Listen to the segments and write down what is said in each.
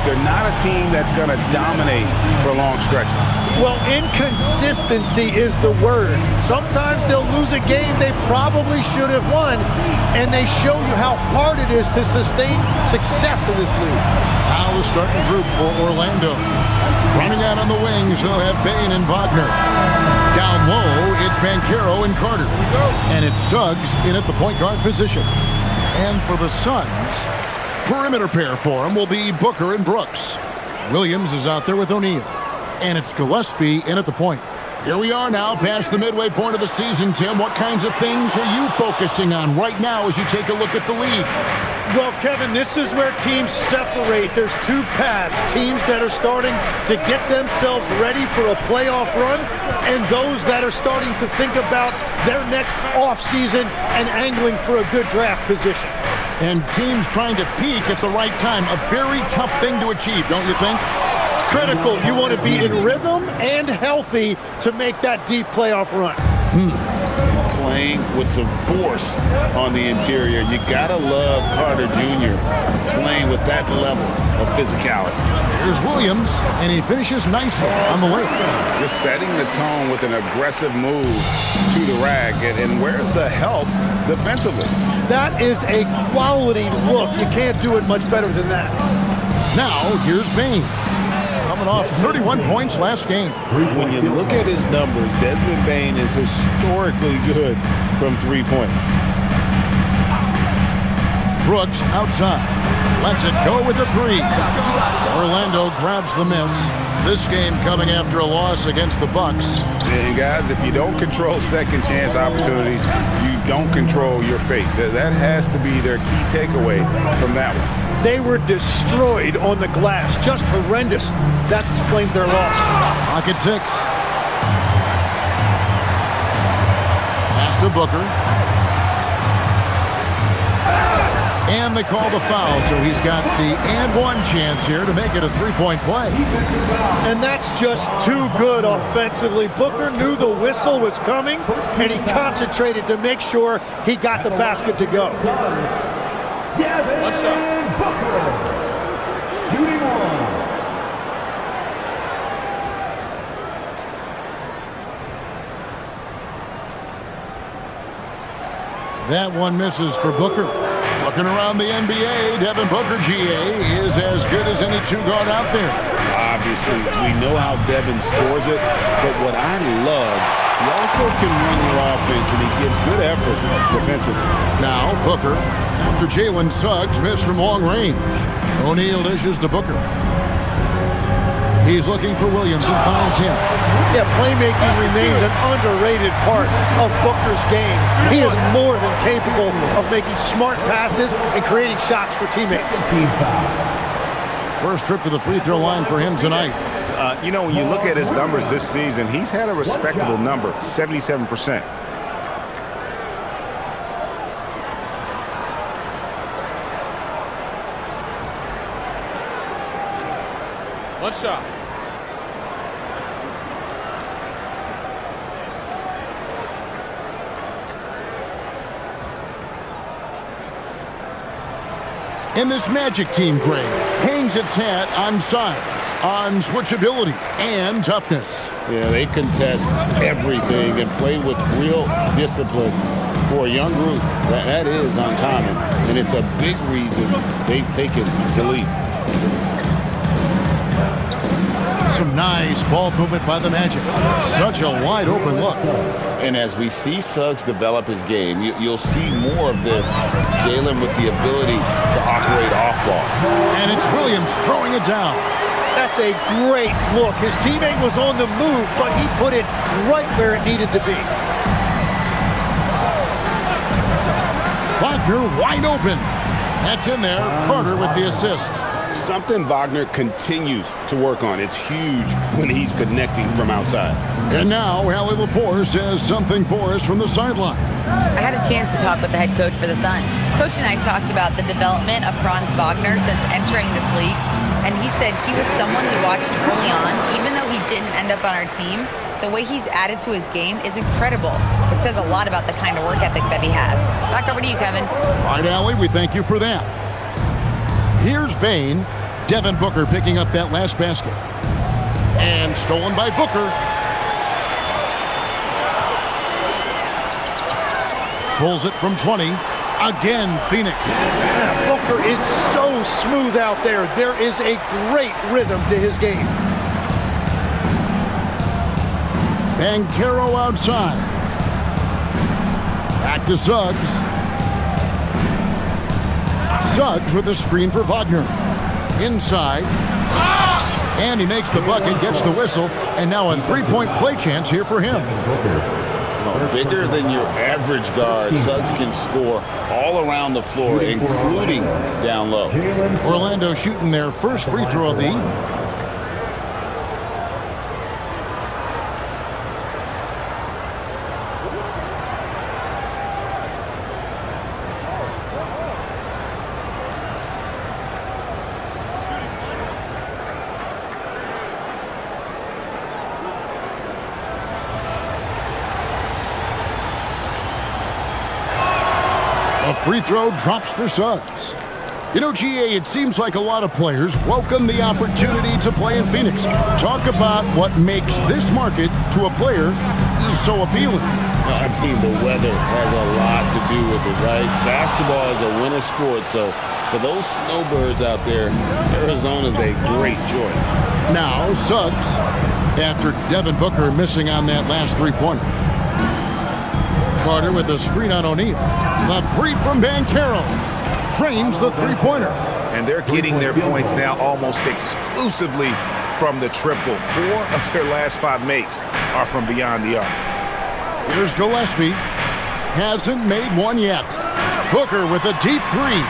they're not a team that's going to dominate for long stretches. Well, inconsistency is the word. Sometimes they'll lose a game they probably should have won, and they show you how hard it is to sustain success in this league. Now the starting group for Orlando. Running out on the wings, they'll have Bane and Wagner. Down low, it's Banchero and Carter. And it's Suggs in at the point guard position. And for the Suns, perimeter pair for him will be Booker and Brooks. Williams is out there with O'Neal. And it's Gillespie in at the point. Here we are now past the midway point of the season, Tim. What kinds of things are you focusing on right now as you take a look at the league? Well, Kevin, this is where teams separate. There's two paths. Teams that are starting to get themselves ready for a playoff run, and those that are starting to think about their next offseason and angling for a good draft position. And teams trying to peak at the right time. A very tough thing to achieve, don't you think? It's critical. You want to be in rhythm and healthy to make that deep playoff run. Playing with some force on the interior. You gotta love Carter Jr. playing with that level of physicality. Here's Williams, and he finishes nicely on the way. Just setting the tone with an aggressive move to the rack. And where's the help defensively? That is a quality look. You can't do it much better than that. Now, here's Bane. Coming off 31 points last game. When you look at his numbers, Desmond Bane is historically good from three-point. Brooks outside. Lets it go with the three. Orlando grabs the miss. This game coming after a loss against the Bucks. And guys, if you don't control second chance opportunities, you don't control your fate. That has to be their key takeaway from that one. They were destroyed on the glass. Just horrendous. That explains their loss. Pocket six. Pass to Booker. And they call the foul, so he's got the and one chance here to make it a three-point play. And that's just too good offensively. Booker knew the whistle was coming, and he concentrated to make sure he got the basket to go. What's up? Booker, shooting one. That one misses for Booker. Looking around the NBA, Devin Booker, GA, is as good as any two-guard out there. Obviously, we know how Devin scores it, but what I love, he also can run your offense, and he gives good effort defensively. Now, Booker, after Jalen Suggs missed from long range. O'Neal dishes to Booker. He's looking for Williams and finds him. Yeah, playmaking remains an underrated part of Booker's game. He is more than capable of making smart passes and creating shots for teammates. First trip to the free throw line for him tonight. You know, when you look at his numbers this season, he's had a respectable number, 77%. What's up? And this Magic team, Greg, hangs its hat on size, on switchability, and toughness. Yeah, they contest everything and play with real discipline. For a young group, that is uncommon, and it's a big reason they've taken the lead. Some nice ball movement by the Magic. Such a wide-open look. And as we see Suggs develop his game, you'll see more of this. Jalen with the ability to operate off ball. And it's Williams throwing it down. That's a great look. His teammate was on the move, but he put it right where it needed to be. Wagner wide open. That's in there. Carter with the assist. Something Wagner continues to work on. It's huge when he's connecting from outside. And now, Allie LaForce says something for us from the sideline. I had a chance to talk with the head coach for the Suns. Coach and I talked about the development of Franz Wagner since entering this league, and he said he was someone he watched early on. Even though he didn't end up on our team, the way he's added to his game is incredible. It says a lot about the kind of work ethic that he has. Back over to you, Kevin. All right, Allie, we thank you for that. Here's Bane, Devin Booker picking up that last basket. And stolen by Booker. Pulls it from 20. Again, Phoenix. Yeah, Booker is so smooth out there. There is a great rhythm to his game. Banchero outside. Back to Suggs. Suggs with a screen for Wagner. Inside. And he makes the bucket, gets the whistle, and now a three-point play chance here for him. Bigger than your average guard, Suggs can score all around the floor, including down low. Orlando shooting their first free throw of the evening. A free throw drops for Suggs. You know, GA, it seems like a lot of players welcome the opportunity to play in Phoenix. Talk about what makes this market to a player so appealing. I mean, the weather has a lot to do with it, right? Basketball is a winter sport, so for those snowbirds out there, Arizona's a great choice. Now, Suggs, after Devin Booker missing on that last three-pointer. Carter with a screen on O'Neal. The three from Banchero. Drains the three-pointer. And they're getting their points now almost exclusively from the triple. 4 of their last 5 makes are from beyond the arc. Here's Gillespie. Hasn't made one yet. Booker with a deep three.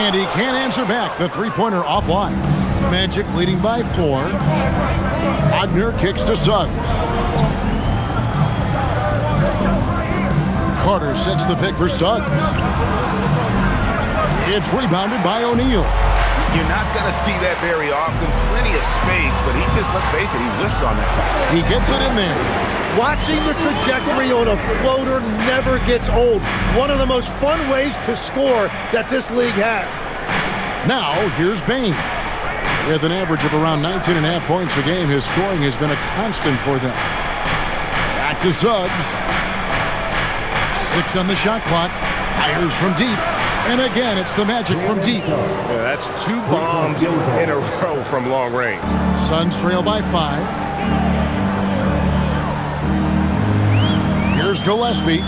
And he can't answer back. The three-pointer offline. Magic leading by 4. Wagner kicks to Suggs. Carter sets the pick for Suggs. It's rebounded by O'Neal. You're not going to see that very often. Plenty of space, but he just, let's face it, he whiffs on that. He gets it in there. Watching the trajectory on a floater never gets old. One of the most fun ways to score that this league has. Now, here's Bane. With an average of around 19.5 points a game, his scoring has been a constant for them. Back to Suggs. 6 on the shot clock. Fires from deep. And again, it's the Magic from deep. Yeah, that's 2 bombs in a row from long range. Suns trail by 5. Here's Gillespie.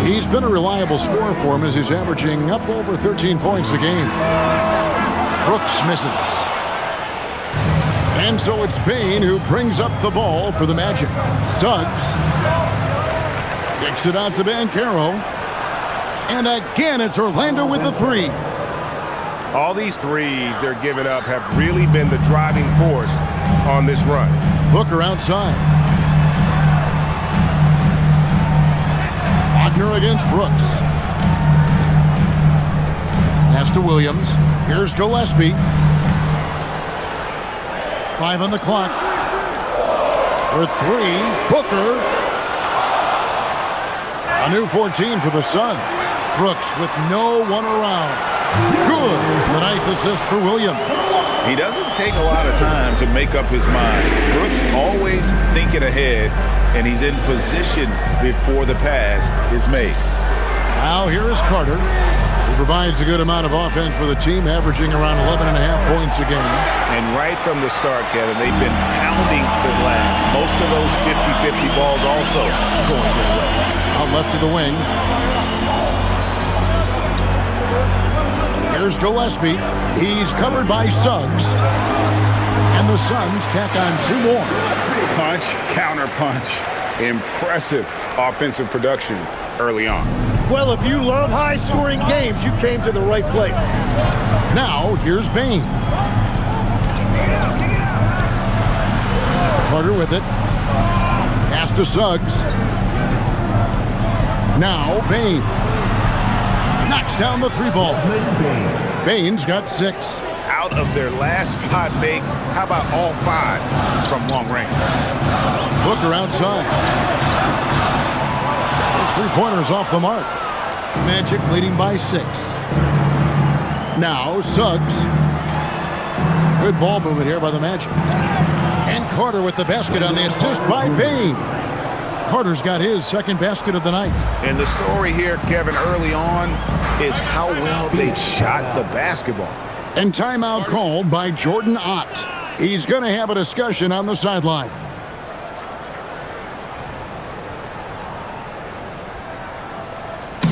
He's been a reliable scorer for him as he's averaging up over 13 points a game. Brooks misses. And so it's Bane who brings up the ball for the Magic. Suggs kicks it out to Banchero. And again, it's Orlando with the 3. All these threes they're giving up have really been the driving force on this run. Booker outside. Wagner against Brooks. Pass to Williams. Here's Gillespie. 5 on the clock. For 3, Booker. A new 14 for the Suns. Brooks with no one around. Good. A nice assist for Williams. He doesn't take a lot of time to make up his mind. Brooks always thinking ahead, and he's in position before the pass is made. Now here is Carter. He provides a good amount of offense for the team, averaging around 11.5 points a game. And right from the start, Kevin, they've been pounding the glass. Most of those 50-50 balls also going their way. Out left of the wing. Here's Gillespie. He's covered by Suggs. And the Suns tack on 2 more. Punch, counter punch. Impressive offensive production early on. Well, if you love high-scoring games, you came to the right place. Now, here's Bane. Carter with it. Pass to Suggs. Now, Bane. Knocks down the 3 ball. Bane's got 6. Out of their last 5 makes, how about all 5 from long range? Booker outside. Those 3-pointers off the mark. Magic leading by 6. Now, Suggs. Good ball movement here by the Magic. And Carter with the basket on the assist by Payne. Carter's got his second basket of the night. And the story here, Kevin, early on is how well they shot the basketball. And timeout called by Jordan Ott. He's going to have a discussion on the sideline. For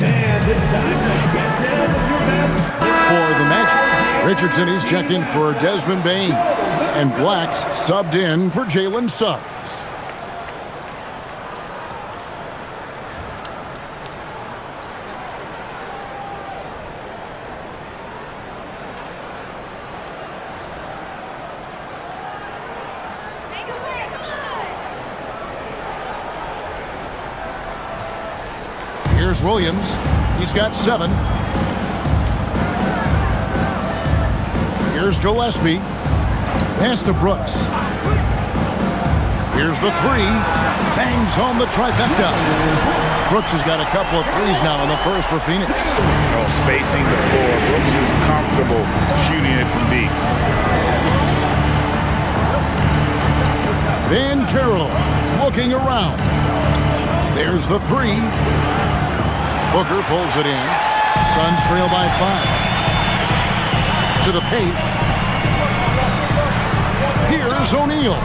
the Magic, Richardson is checked in for Desmond Bane. And Black's subbed in for Jalen Suggs. Here's Williams. He's got 7. Here's Gillespie. Pass to Brooks. Here's the 3. Bangs home the trifecta. Brooks has got a couple of threes now in the first for Phoenix. Oh, spacing the floor. Brooks is comfortable shooting it from deep. Van Carroll looking around. There's the 3. Booker pulls it in. Suns trail by 5. To the paint. Here's O'Neal.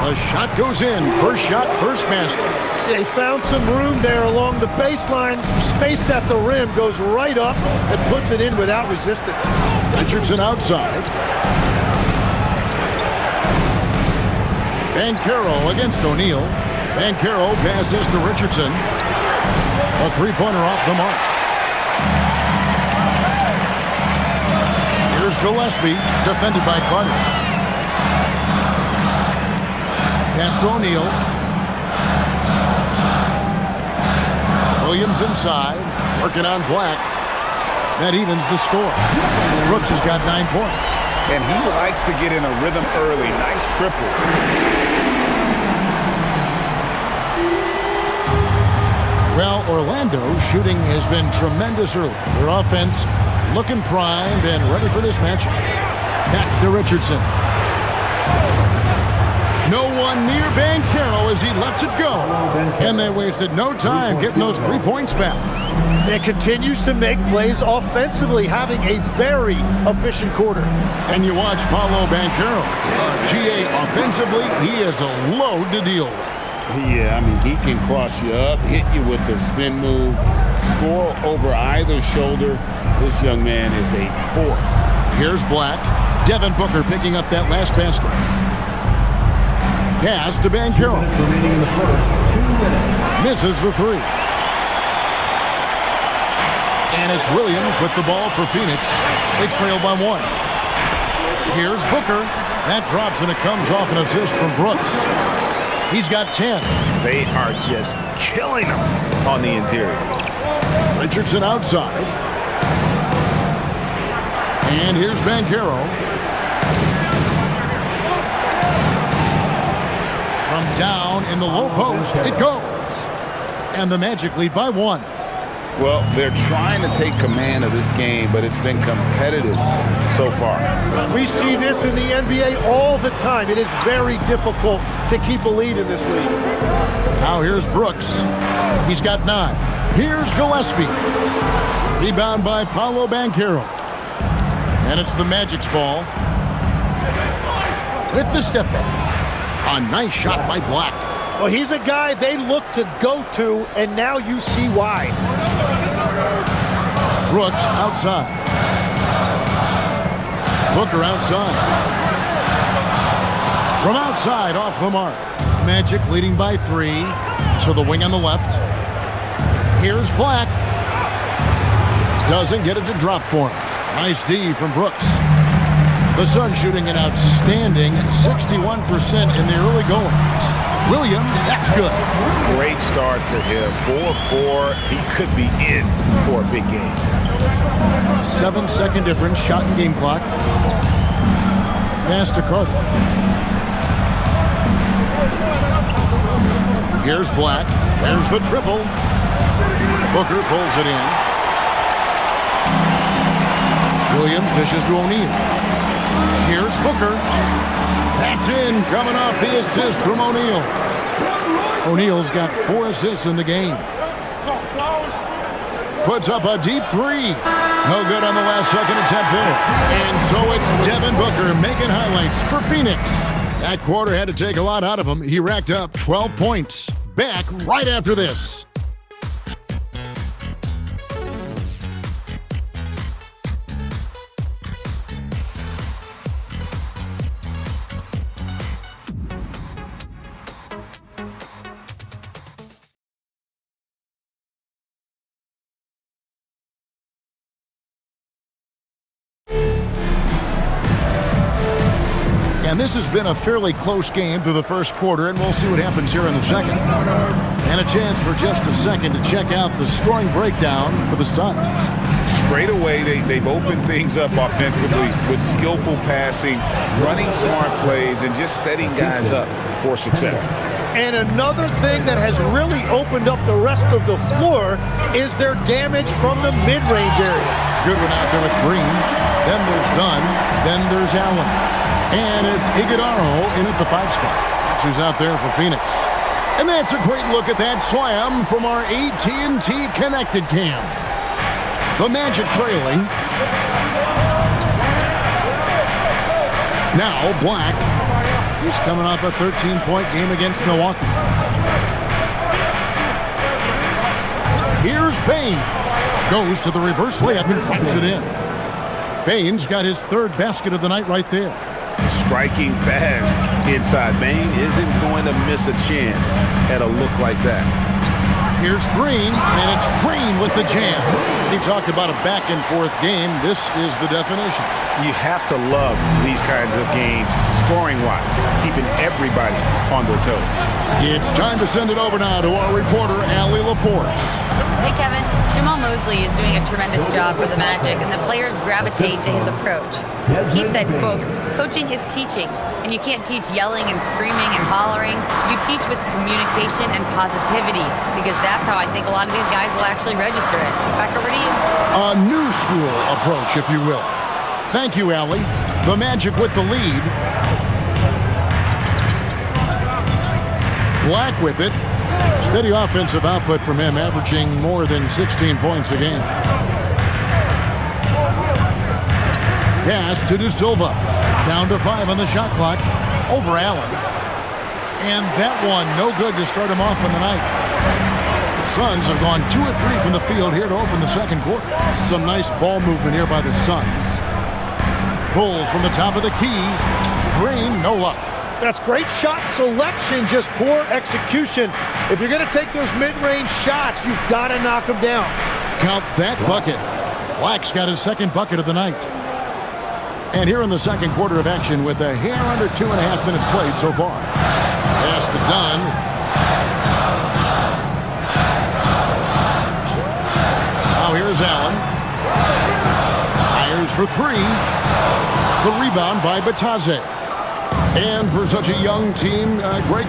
The shot goes in. First shot, first basket. They found some room there along the baseline. Space at the rim, goes right up and puts it in without resistance. Richardson outside. Banchero against O'Neal. Banchero passes to Richardson. A three-pointer off the mark. Here's Gillespie, defended by Carter. Pass to O'Neal. Williams inside, working on Black. That evens the score. Brooks has got 9 points. And he likes to get in a rhythm early. Nice triple. Well, Orlando's shooting has been tremendous early. Their offense looking primed and ready for this matchup. Back to Richardson. No one near Banchero as he lets it go. And they wasted no time getting those 3 points back. It continues to make plays offensively, having a very efficient quarter. And you watch Paolo Banchero. GA offensively, he is a load to deal with. Yeah, I mean, he can cross you up, hit you with the spin move, score over either shoulder. This young man is a force. Here's Black. Devin Booker picking up that last basket. Pass to Banchero. Remaining in the first, 2 minutes. Misses the 3. And it's Williams with the ball for Phoenix. They trail by 1. Here's Booker. That drops and it comes off an assist from Brooks. He's got 10. They are just killing him on the interior. Richardson outside. And here's Banchero. From down in the low post, it goes. And the Magic lead by 1. Well, they're trying to take command of this game, but it's been competitive so far. We see this in the NBA all the time. It is very difficult to keep a lead in this league. Now here's Brooks. He's got 9. Here's Gillespie. Rebound by Paolo Banchero. And it's the Magic's ball. With the step back. A nice shot by Black. Well, he's a guy they look to go to, and now you see why. Brooks outside. Booker outside. From outside, off the mark. Magic leading by 3. To the wing on the left. Here's Black. Doesn't get it to drop for him. Nice D from Brooks. The Suns shooting an outstanding 61% in the early goings. Williams, that's good. Great start for him. 4-4. He could be in for a big game. 7-second difference, shot and game clock. Pass to Carter. Here's Black. There's the triple. Booker pulls it in. Williams dishes to O'Neal. Here's Booker. That's in, coming off the assist from O'Neal. O'Neal's got 4 assists in the game. Puts up a deep three. No good on the last second attempt there. And so it's Devin Booker making highlights for Phoenix. That quarter had to take a lot out of him. He racked up 12 points. Back right after this. And this has been a fairly close game through the first quarter, and we'll see what happens here in the second. And a chance for just a second to check out the scoring breakdown for the Suns. Straight away, they've opened things up offensively with skillful passing, running smart plays, and just setting guys up for success. And another thing that has really opened up the rest of the floor is their damage from the mid-range area. Good one out there with Green. Then there's Dunn. Then there's Allen. And it's Iguodala in at the 5 spot. That's who's out there for Phoenix. And that's a great look at that slam from our AT&T Connected Cam. The Magic trailing. Now Black. He's coming off a 13-point game against Milwaukee. Here's Bane. Goes to the reverse layup and puts it in. Bane's got his 3rd basket of the night right there. Striking fast inside. Bane isn't going to miss a chance at a look like that. Here's Green, and it's Green with the jam. He talked about a back-and-forth game. This is the definition. You have to love these kinds of games, scoring-wise, keeping everybody on their toes. It's time to send it over now to our reporter, Allie LaForce. Hey, Kevin. Jamal Mosley is doing a tremendous job for the Magic, and the players gravitate to his approach. He said, quote, "Coaching is teaching, and you can't teach yelling and screaming and hollering. You teach with communication and positivity, because that's how I think a lot of these guys will actually register it." Back over to you. A new school approach, if you will. Thank you, Allie. The Magic with the lead. Black with it. Steady offensive output from him, averaging more than 16 points a game. Pass to De Silva. Down to 5 on the shot clock. Over Allen. And that one no good to start him off on the night. The Suns have gone 2 of 3 from the field here to open the second quarter. Some nice ball movement here by the Suns. Pulls from the top of the key. Green, no luck. That's great shot selection, just poor execution. If you're going to take those mid-range shots, you've got to knock them down. Count that bucket. Black's got his 2nd bucket of the night. And here in the second quarter of action with a hair under 2.5 minutes played so far. Pass to Dunn. Now here's Allen. Fires for 3. The rebound by Batadze. And for such a young team,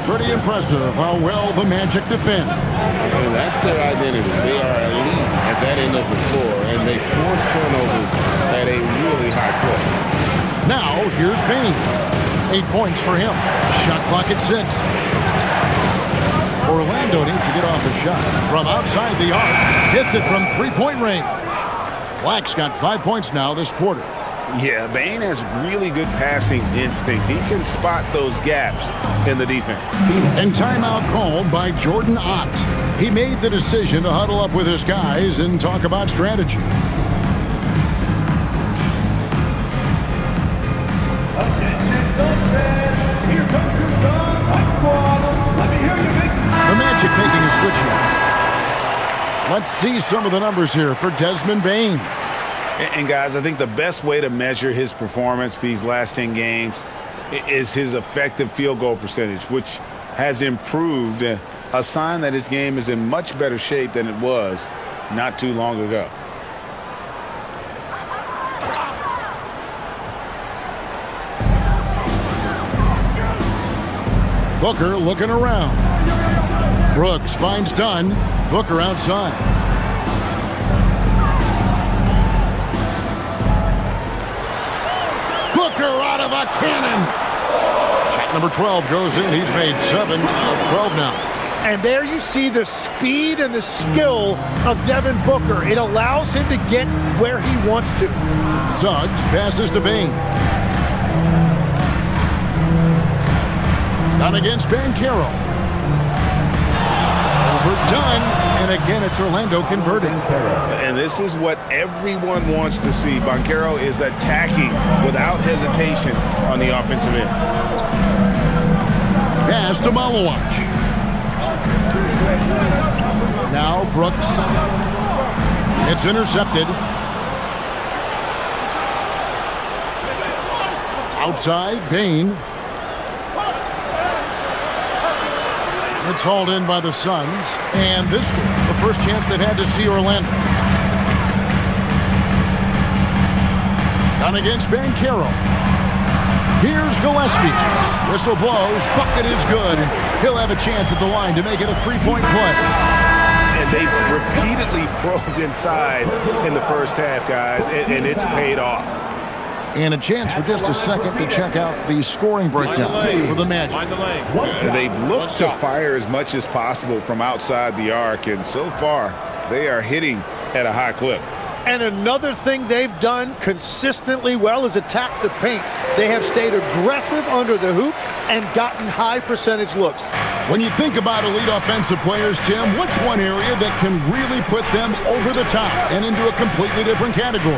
pretty impressive how well the Magic defend. And that's their identity. They are elite at that end of the floor, and they force turnovers at a really high clip. Now, here's Bane. 8 points for him. Shot clock at 6. Orlando needs to get off a shot. From outside the arc, hits it from 3-point range. Black's got 5 points now this quarter. Yeah, Bane has really good passing instinct. He can spot those gaps in the defense. And timeout called by Jordan Ott. He made the decision to huddle up with his guys and talk about strategy. The Magic making a switch now. Let's see some of the numbers here for Desmond Bane. And guys, I think the best way to measure his performance these last 10 games is his effective field goal percentage, which has improved, a sign that his game is in much better shape than it was not too long ago. Booker looking around. Brooks finds Dunn. Booker outside. Booker out of a cannon. Shot number 12 goes in. He's made 7 of 12 now. And there you see the speed and the skill of Devin Booker. It allows him to get where he wants to. Suggs passes to Bane. Done against Banchero. Overdone. And again, it's Orlando converting. And this is what everyone wants to see. Banchero is attacking without hesitation on the offensive end. Pass to Malawach. Now Brooks. It's intercepted. Outside, Bane. It's hauled in by the Suns. And this game, the first chance they've had to see Orlando. Done against Banchero. Here's Gillespie. Whistle blows. Bucket is good. He'll have a chance at the line to make it a three-point play. And they've repeatedly probed inside in the first half, guys, and it's paid off. And a chance for just a second to check out the scoring breakdown for the Magic. They've looked to fire as much as possible from outside the arc, and so far they are hitting at a high clip. And another thing they've done consistently well is attack the paint. They have stayed aggressive under the hoop and gotten high percentage looks. When you think about elite offensive players, Tim, what's one area that can really put them over the top and into a completely different category?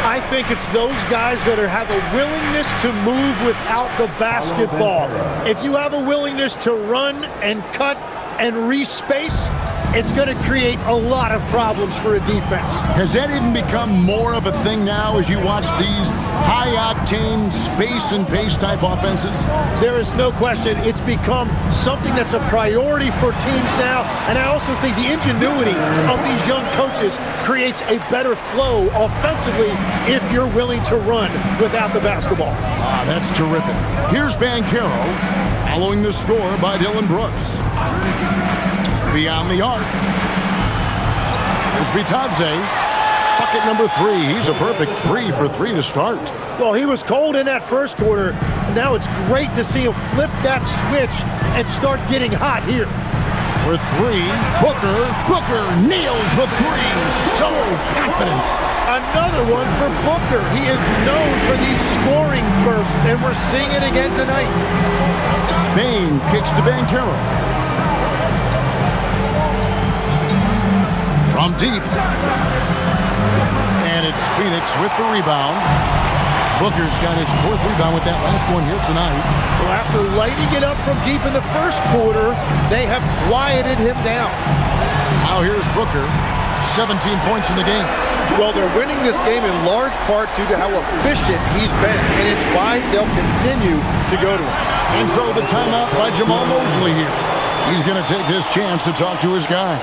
I think it's those guys that have a willingness to move without the basketball. If you have a willingness to run and cut and respace, it's going to create a lot of problems for a defense. Has that even become more of a thing now as you watch these high-octane space and pace type offenses? There is no question. It's become something that's a priority for teams now. And I also think the ingenuity of these young coaches creates a better flow offensively if you're willing to run without the basketball. That's terrific. Here's Banchero following the score by Dylan Brooks. Beyond the arc. There's Bitadze. Bucket number 3. He's a perfect 3 for 3 to start. Well, he was cold in that first quarter. Now it's great to see him flip that switch and start getting hot here. For 3, Booker nails the 3. So confident. Another one for Booker. He is known for these scoring bursts, and we're seeing it again tonight. Bane kicks to Banchero. From deep. And it's Phoenix with the rebound. Booker's got his 4th rebound with that last one here tonight. Well, after lighting it up from deep in the first quarter, they have quieted him down. Now here's Booker. 17 points in the game. Well, they're winning this game in large part due to how efficient he's been, and it's why they'll continue to go to him. And so the timeout by Jamal Mosley here. He's going to take this chance to talk to his guy.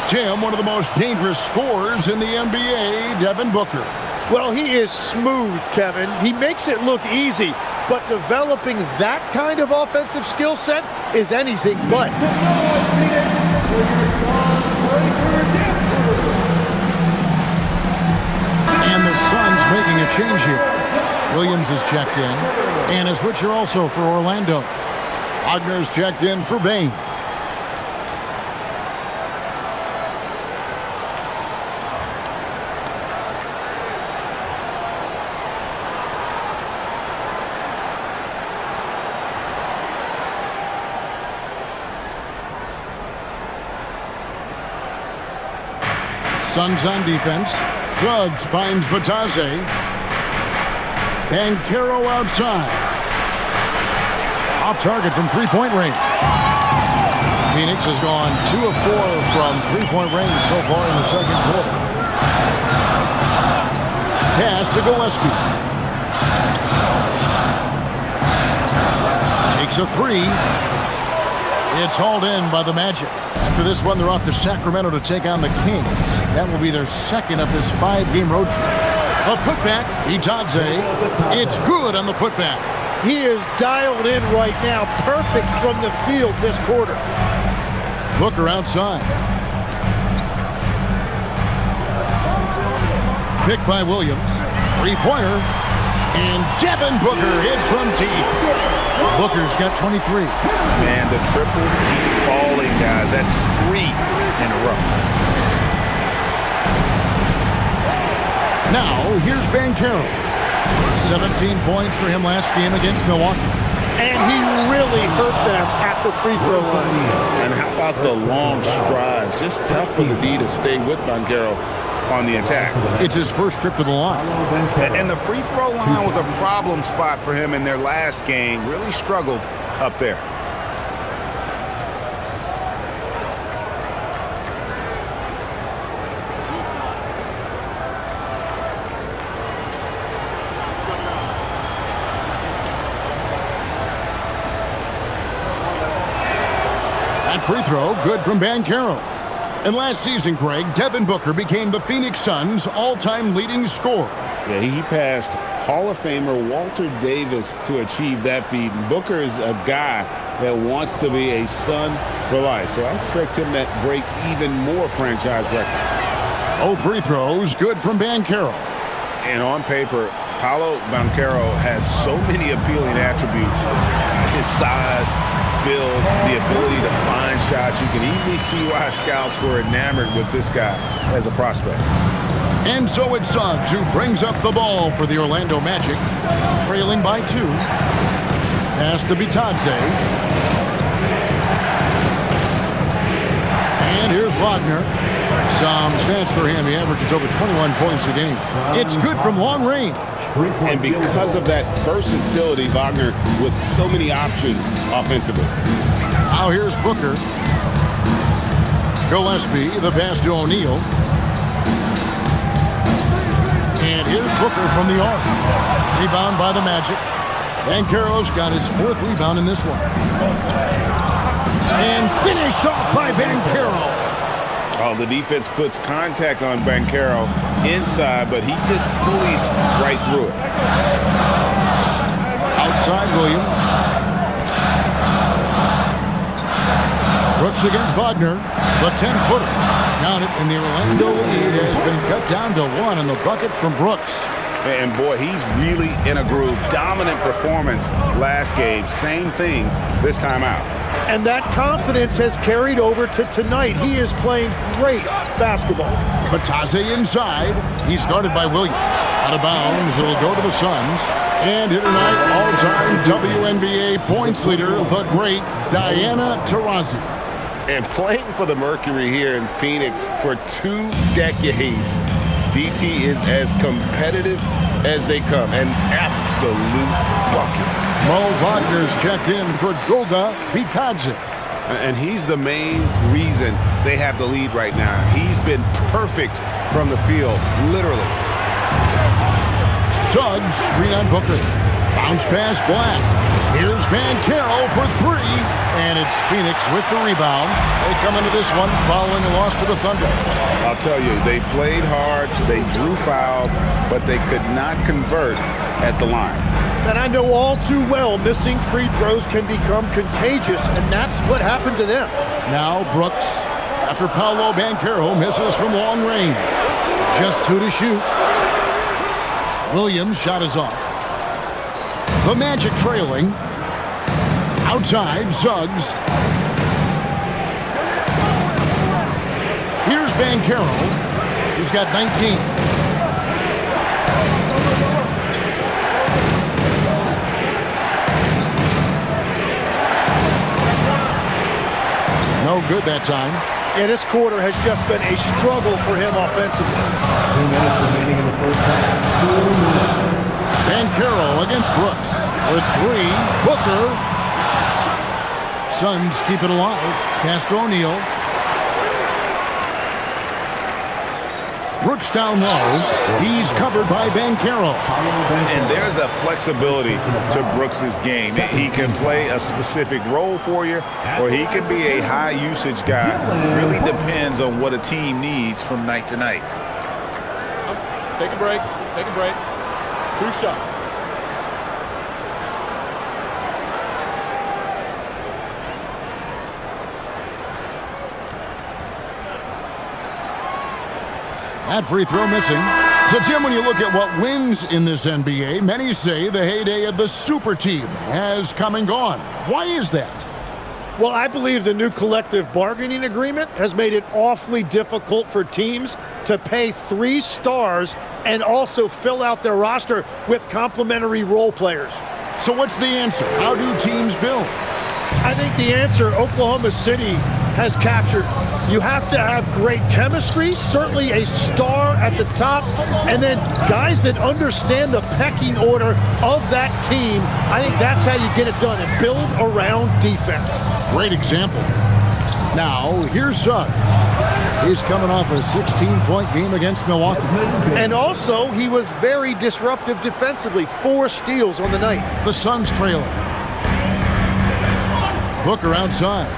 Tim, one of the most dangerous scorers in the NBA, Devin Booker. Well, he is smooth, Kevin. He makes it look easy, but developing that kind of offensive skill set is anything but. And the Suns making a change here. Williams is checked in, and a switcher also for Orlando. Wagner's checked in for Bane. Suns on defense. Suggs finds Bitadze. Banchero outside. Off target from three-point range. Phoenix has gone 2 of 4 from three-point range so far in the second quarter. Pass to Gillespie. Takes a 3. It's hauled in by the Magic. After this one, they're off to Sacramento to take on the Kings. That will be their second of this 5-game road trip. A putback, Bitadze. It's good on the putback. He is dialed in right now, perfect from the field this quarter. Booker outside. Picked by Williams. Three-pointer. And Devin Booker hits from deep. Booker's got 23. Man, the triples keep falling, guys. That's 3 in a row. Now, here's Banchero. 17 points for him last game against Milwaukee. And he really hurt them at the free throw line. And how about the long strides? Just tough for the D to stay with Banchero on the attack. It's his first trip to the line. And the free throw line was a problem spot for him in their last game. Really struggled up there. That free throw, good from Banchero. And last season, Greg, Devin Booker became the Phoenix Suns' all-time leading scorer. Yeah, he passed Hall of Famer Walter Davis to achieve that feat. And Booker is a guy that wants to be a Sun for life. So I expect him to break even more franchise records. Both free throws, good from Banchero. And on paper, Paolo Banchero has so many appealing attributes. His size, build, the ability to find shots. You can easily see why scouts were enamored with this guy as a prospect. And so it's Suggs who brings up the ball for the Orlando Magic, trailing by 2. Pass to Bitadze. And here's Wagner. Some stats for him. He averages over 21 points a game. It's good from long range. And because of that versatility, Wagner with so many options offensively. Now here's Booker. Gillespie, the pass to O'Neal. And here's Booker from the arc. Rebound by the Magic. Banchero's got his 4th rebound in this one. And finished off by Banchero. Oh, the defense puts contact on Banchero inside, but he just pulleys right through it. Outside Williams. Brooks against Wagner. The 10-footer. Count it, and the Orlando lead has been cut down to 1 on the bucket from Brooks. And boy, he's really in a groove. Dominant performance last game. Same thing this time out. And that confidence has carried over to tonight. He is playing great basketball. Bitadze inside. He's guarded by Williams. Out of bounds. It'll go to the Suns. And here tonight, all-time WNBA points leader, the great Diana Taurasi. And playing for the Mercury here in Phoenix for 2 decades, DT is as competitive as they come. An absolute bucket. Mo Wagner's checked in for Goga Bitadze. And he's the main reason they have the lead right now. He's been perfect from the field, literally. Suggs, screen on Booker. Bounce pass Black. Here's Banchero for 3. And it's Phoenix with the rebound. They come into this one following a loss to the Thunder. I'll tell you, they played hard, they drew fouls, but they could not convert at the line. And I know all too well missing free throws can become contagious, and that's what happened to them. Now Brooks, after Paolo Banchero misses from long range. Just 2 to shoot. Williams' shot is off. The Magic trailing. Outside, Suggs. Here's Banchero. He's got 19. No good that time. Yeah, this quarter has just been a struggle for him offensively. 2 minutes remaining in the first half. Banchero against Brooks. With 3, Booker. Suns keep it alive. Pass to O'Neal. Brooks down low. He's covered by Banchero. And there's a flexibility to Brooks' game. He can play a specific role for you, or he can be a high-usage guy. It really depends on what a team needs from night to night. Take a break. Take a break. 2 shots. That free throw missing. So, Tim, when you look at what wins in this NBA, many say the heyday of the super team has come and gone. Why is that? Well, I believe the new collective bargaining agreement has made it awfully difficult for teams to pay 3 stars and also fill out their roster with complementary role players. So what's the answer? How do teams build? I think the answer Oklahoma City has captured. You have to have great chemistry, certainly a star at the top, and then guys that understand the pecking order of that team. I think that's how you get it done, and build around defense. Great example. Now, here's Suggs. He's coming off a 16-point game against Milwaukee. And also, he was very disruptive defensively. 4 steals on the night. The Suns trailing. Booker outside.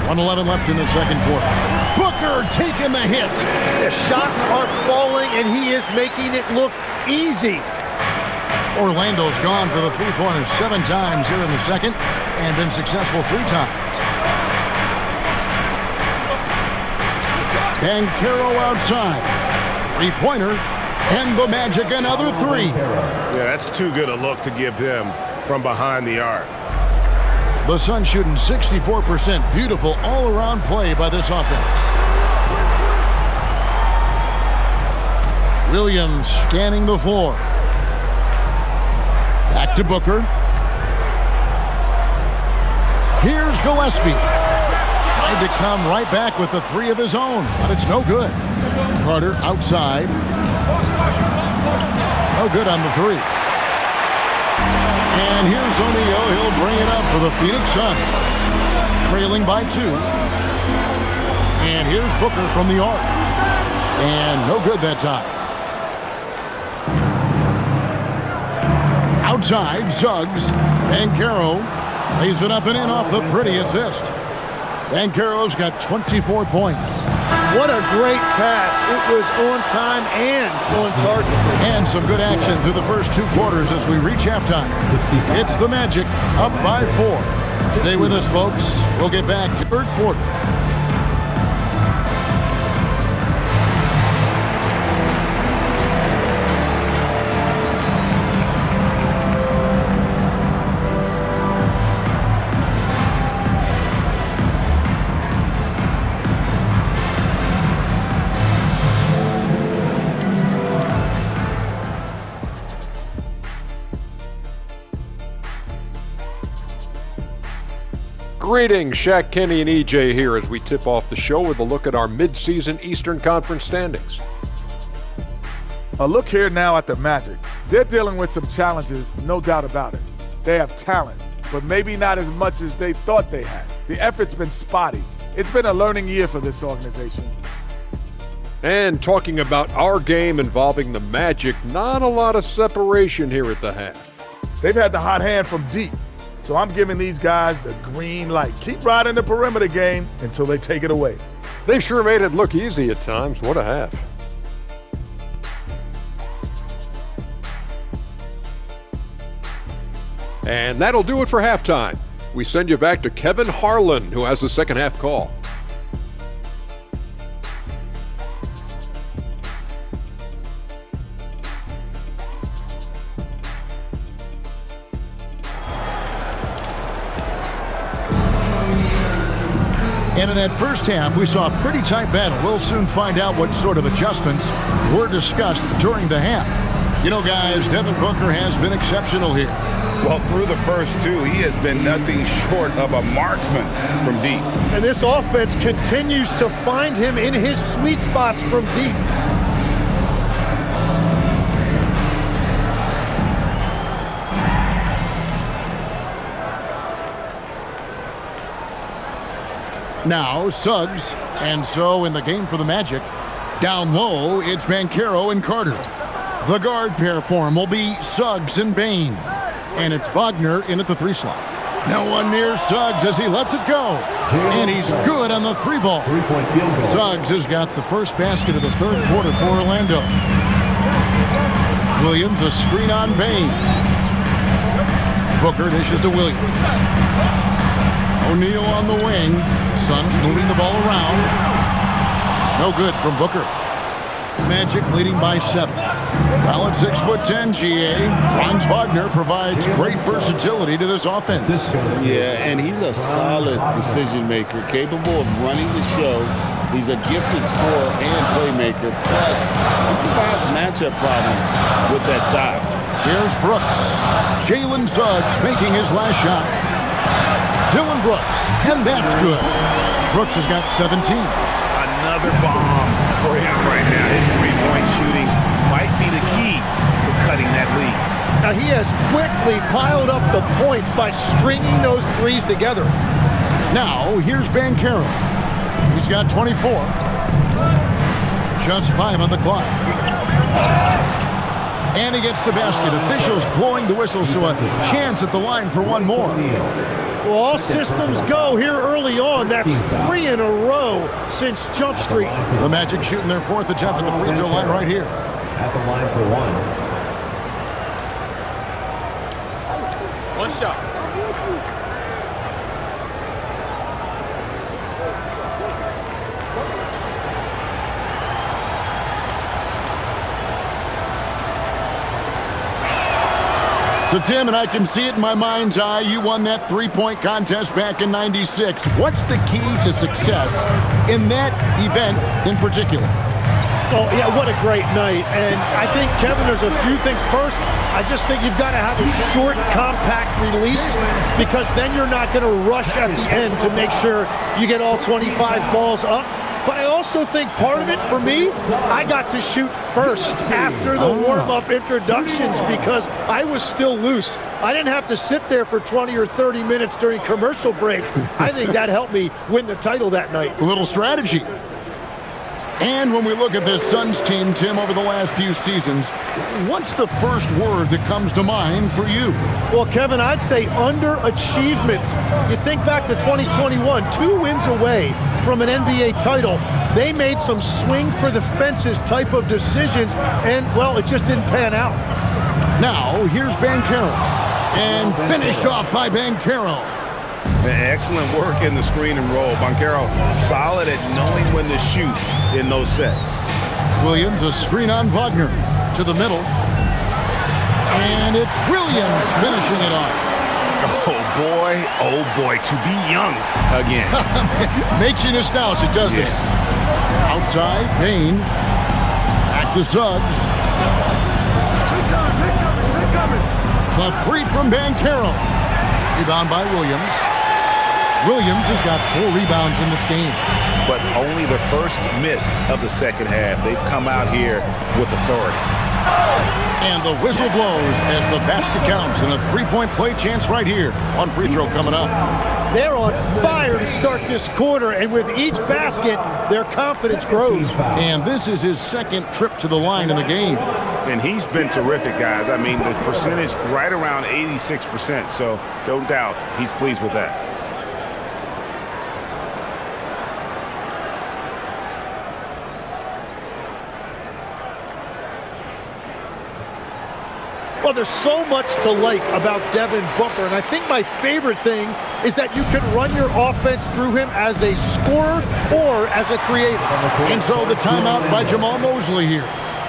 1:11 left in the second quarter. Booker taking the hit. The shots are falling, and he is making it look easy. Orlando's gone for the three-pointers 7 times here in the second and been successful 3 times. Banchero outside. 3-pointer, and the Magic another 3. Yeah, that's too good a look to give him from behind the arc. The Suns shooting 64%. Beautiful all-around play by this offense. Williams scanning the floor. Back to Booker. Here's Gillespie. Tried to come right back with the 3 of his own, but it's no good. Carter outside. No good on the 3. And here's O'Neal. He'll bring it up for the Phoenix Suns. Trailing by 2. And here's Booker from the arc. And no good that time. Outside, Suggs. Banchero lays it up and in off the pretty assist. Banchero's got 24 points. What a great pass. It was on time and on target. And some good action through the first 2 quarters as we reach halftime. It's the Magic up by 4. Stay with us, folks. We'll get back to third quarter. Greetings, Shaq Kenny and EJ here as we tip off the show with a look at our mid-season Eastern Conference standings. A look here now at the Magic. They're dealing with some challenges, no doubt about it. They have talent, but maybe not as much as they thought they had. The effort's been spotty. It's been a learning year for this organization. And talking about our game involving the Magic, not a lot of separation here at the half. They've had the hot hand from deep. So I'm giving these guys the green light. Keep riding the perimeter game until they take it away. They've sure made it look easy at times. What a half. And that'll do it for halftime. We send you back to Kevin Harlan, who has the second half call. And in that first half, we saw a pretty tight battle. We'll soon find out what sort of adjustments were discussed during the half. You know, guys, Devin Booker has been exceptional here. Well, through the first 2, he has been nothing short of a marksman from deep. And this offense continues to find him in his sweet spots from deep. Now, Suggs, and so in the game for the Magic, down low, it's Banchero and Carter. The guard pair for him will be Suggs and Bane. And it's Wagner in at the 3 slot. No one near Suggs as he lets it go. And he's good on the 3-ball. Suggs has got the first basket of the third quarter for Orlando. Williams, a screen on Bane. Booker dishes to Williams. O'Neal on the wing. Suns moving the ball around. No good from Booker. Magic leading by 7. Well, at 6'10", GA, Franz Wagner provides great versatility to this offense. Yeah, and he's a solid decision maker, capable of running the show. He's a gifted scorer and playmaker. Plus, he provides matchup problems with that size. Here's Brooks. Jalen Suggs making his last shot. Dylan Brooks, and that's good. Brooks has got 17. Another bomb for him right now. His three-point shooting might be the key to cutting that lead. Now he has quickly piled up the points by stringing those threes together. Now, here's Banchero. He's got 24. Just 5 on the clock. And he gets the basket. Officials blowing the whistle, so a chance at the line for one more. Well, all systems go here early on. That's 3 in a row since Jump Street. The Magic shooting their 4th attempt at the free throw line right here. At the line for one. One shot. So, Tim, and I can see it in my mind's eye, you won that three-point contest back in '96. What's the key to success in that event in particular? Oh, yeah, what a great night. And I think, Kevin, there's a few things. First, I just think you've got to have a short, compact release, because then you're not going to rush at the end to make sure you get all 25 balls up. But I also think part of it, for me, I got to shoot first after the warm-up introductions because I was still loose. I didn't have to sit there for 20 or 30 minutes during commercial breaks. I think that helped me win the title that night. A little strategy. And when we look at this Suns team, Tim, over the last few seasons, what's the first word that comes to mind for you? Well, Kevin, I'd say underachievement. You think back to 2021, 2 wins away from an NBA title. They made some swing for the fences type of decisions, and, well, it just didn't pan out. Now, here's Banchero. And finished off by Banchero. Excellent work in the screen and roll. Banchero solid at knowing when to shoot in those sets. Williams, a screen on Wagner to the middle. And it's Williams finishing it off. Oh boy, to be young again. Makes you nostalgic, doesn't it? Outside, Payne. Back to Suggs. The 3 from Banchero. Rebound by Williams. Williams has got 4 rebounds in this game. But only the first miss of the second half. They've come out here with authority. And the whistle blows as the basket counts and a 3-point play chance right here. One free throw coming up. They're on fire to start this quarter, and with each basket, their confidence grows. And this is his 2nd trip to the line in the game. And he's been terrific, guys. I mean, the percentage right around 86%, so no doubt he's pleased with that. Well, there's so much to like about Devin Booker, and I think my favorite thing is that you can run your offense through him as a scorer or as a creator. And so the timeout by Jamal Mosley here.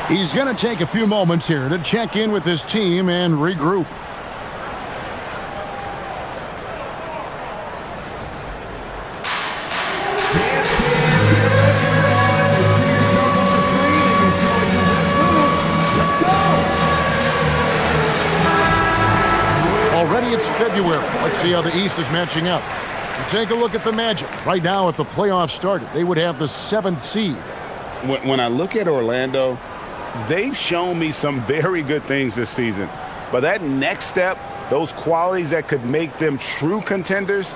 He's going to take a few moments here to check in with his team and regroup. Already it's February. Let's see how the East is matching up. Take a look at the Magic. Right now, if the playoffs started, they would have the 7th seed. When I look at Orlando, they've shown me some very good things this season. But that next step, those qualities that could make them true contenders,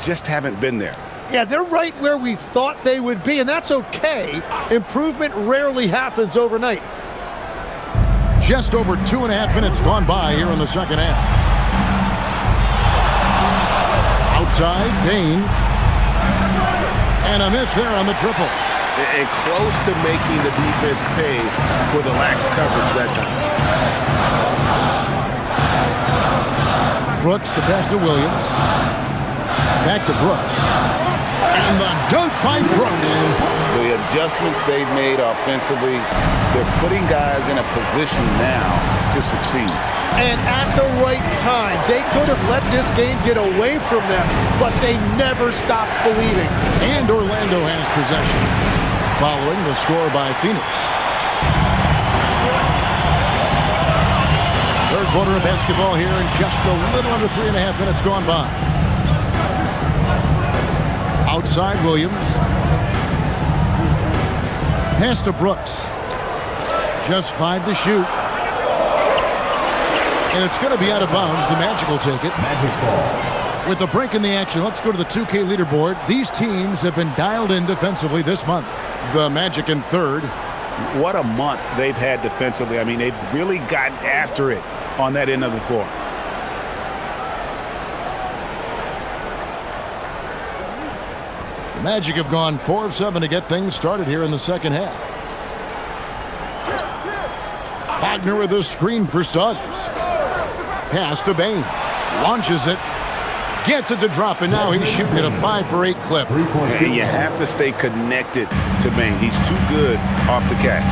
just haven't been there. Yeah, they're right where we thought they would be, and that's okay. Improvement rarely happens overnight. Just over 2.5 minutes gone by here in the second half. Outside, Payne. And a miss there on the triple. And close to making the defense pay for the lax coverage that time. Brooks, the pass to Williams. Back to Brooks. And the dunk by Brooks. The adjustments they've made offensively, they're putting guys in a position now to succeed. And at the right time, they could have let this game get away from them, but they never stopped believing. And Orlando has possession, following the score by Phoenix. Third quarter of basketball here, and just a little under 3.5 minutes gone by. Outside Williams. Pass to Brooks. Just 5 to shoot. And it's going to be out of bounds. The Magic will take it. Magic ball. With the break in the action, let's go to the 2K leaderboard. These teams have been dialed in defensively this month. The Magic in third. What a month they've had defensively. I mean, they've really gotten after it on that end of the floor. The Magic have gone 4 of 7 to get things started here in the second half. Wagner with a screen for Suggs. Pass to Bain. Launches it. Gets it to drop, and now he's shooting at a 5 for 8 clip. And you have to stay connected to Bain. He's too good off the catch.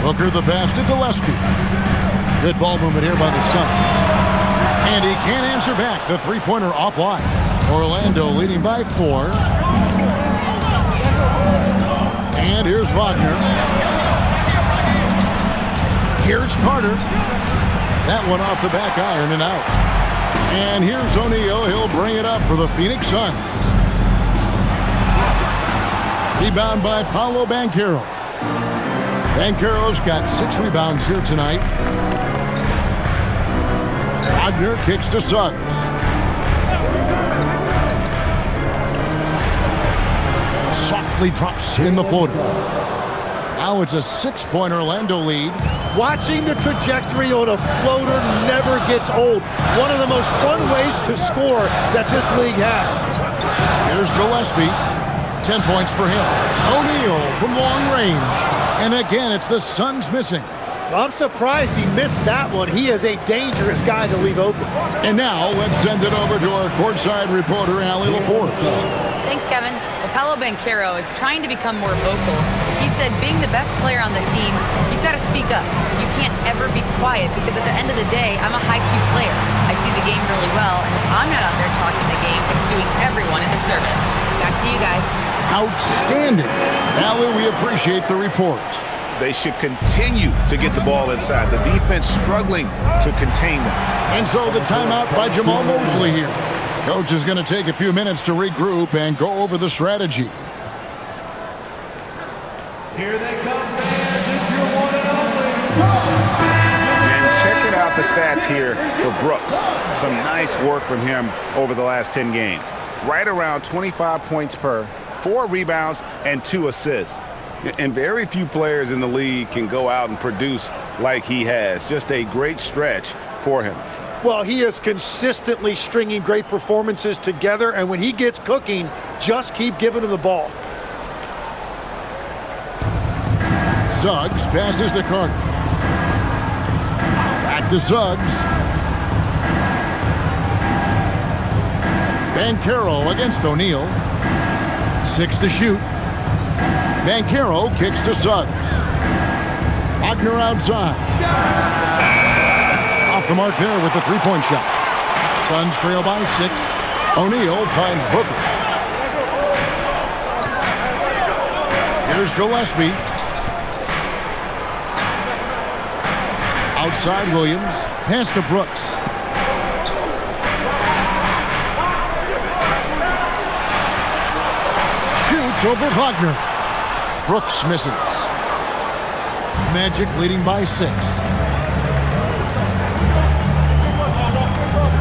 Booker the pass to Gillespie. Good ball movement here by the Suns. And he can't answer back. The three-pointer offline. Orlando leading by 4. And here's Wagner. Here's Carter. That one off the back iron and out. And here's O'Neal. He'll bring it up for the Phoenix Suns. Rebound by Paolo Banchero. Banchero's got 6 rebounds here tonight. Wagner kicks to Suggs. Softly drops in the floater. Now it's a 6-point Orlando lead. Watching the trajectory on a floater never gets old. One of the most fun ways to score that this league has. Here's Gillespie. 10 points for him. O'Neal from long range. And again, it's the Suns missing. I'm surprised he missed that one. He is a dangerous guy to leave open. And now let's send it over to our courtside reporter, Allie LaForce. Thanks, Kevin. Well, Paolo Banchero is trying to become more vocal. He said being the best player on the team, you've got to speak up. You can't ever be quiet because at the end of the day, I'm a high-Q player. I see the game really well, and if I'm not out there talking the game, it's doing everyone a disservice. Back to you guys. Outstanding. Allie, we appreciate the report. They should continue to get the ball inside. The defense struggling to contain them. And so the timeout by Jamal Mosley here. Coach is going to take a few minutes to regroup and go over the strategy. Here they come, fans. It's your one and only. And checking out the stats here for Brooks. Some nice work from him over the last 10 games. Right around 25 points per, 4 rebounds, and 2 assists. And very few players in the league can go out and produce like he has. Just a great stretch for him. Well, he is consistently stringing great performances together, and when he gets cooking, just keep giving him the ball. Suggs passes to Carter. Back to Suggs. Banchero against O'Neal. 6 to shoot. Banchero kicks to Suggs. Wagner outside. Off the mark there with the three-point shot. Suns trail by 6. O'Neal finds Booker. Here's Gillespie. Outside Williams. Pass to Brooks. Shoots over Wagner. Brooks misses. Magic leading by 6.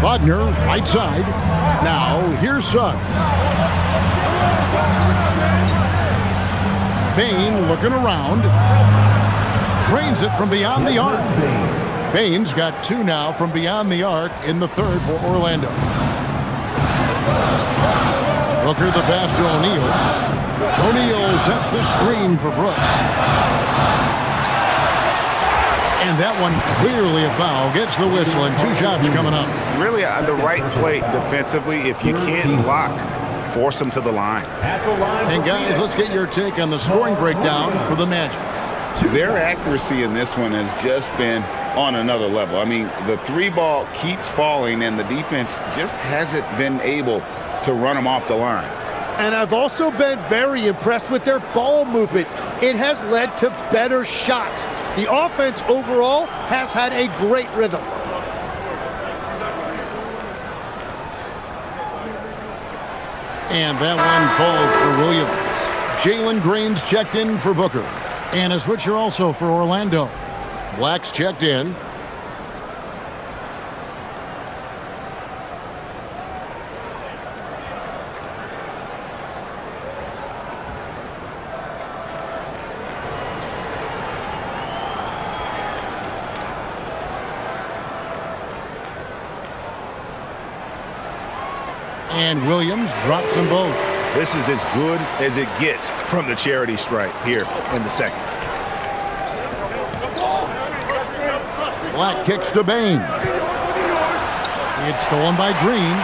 Wagner, right side. Now, here's Suggs. Bain looking around. Drains it from beyond the arc. Bain's got 2 now from beyond the arc in the third for Orlando. Booker the pass to O'Neal. O'Neal sets the screen for Brooks. And that one clearly a foul. Gets the whistle, and 2 shots coming up. Really the right play defensively. If you can't block, force them to the line. And guys, let's get your take on the scoring breakdown for the Magic. Their accuracy in this one has just been on another level. I mean, the 3 ball keeps falling, and the defense just hasn't been able to run them off the line. And I've also been very impressed with their ball movement. It has led to better shots. The offense overall has had a great rhythm. And that one falls for Williams. Jalen Green's checked in for Booker. And a switcher also for Orlando. Black's checked in. And Williams drops them both. This is as good as it gets from the charity stripe here in the second. Black kicks to Bane. It's stolen by Green.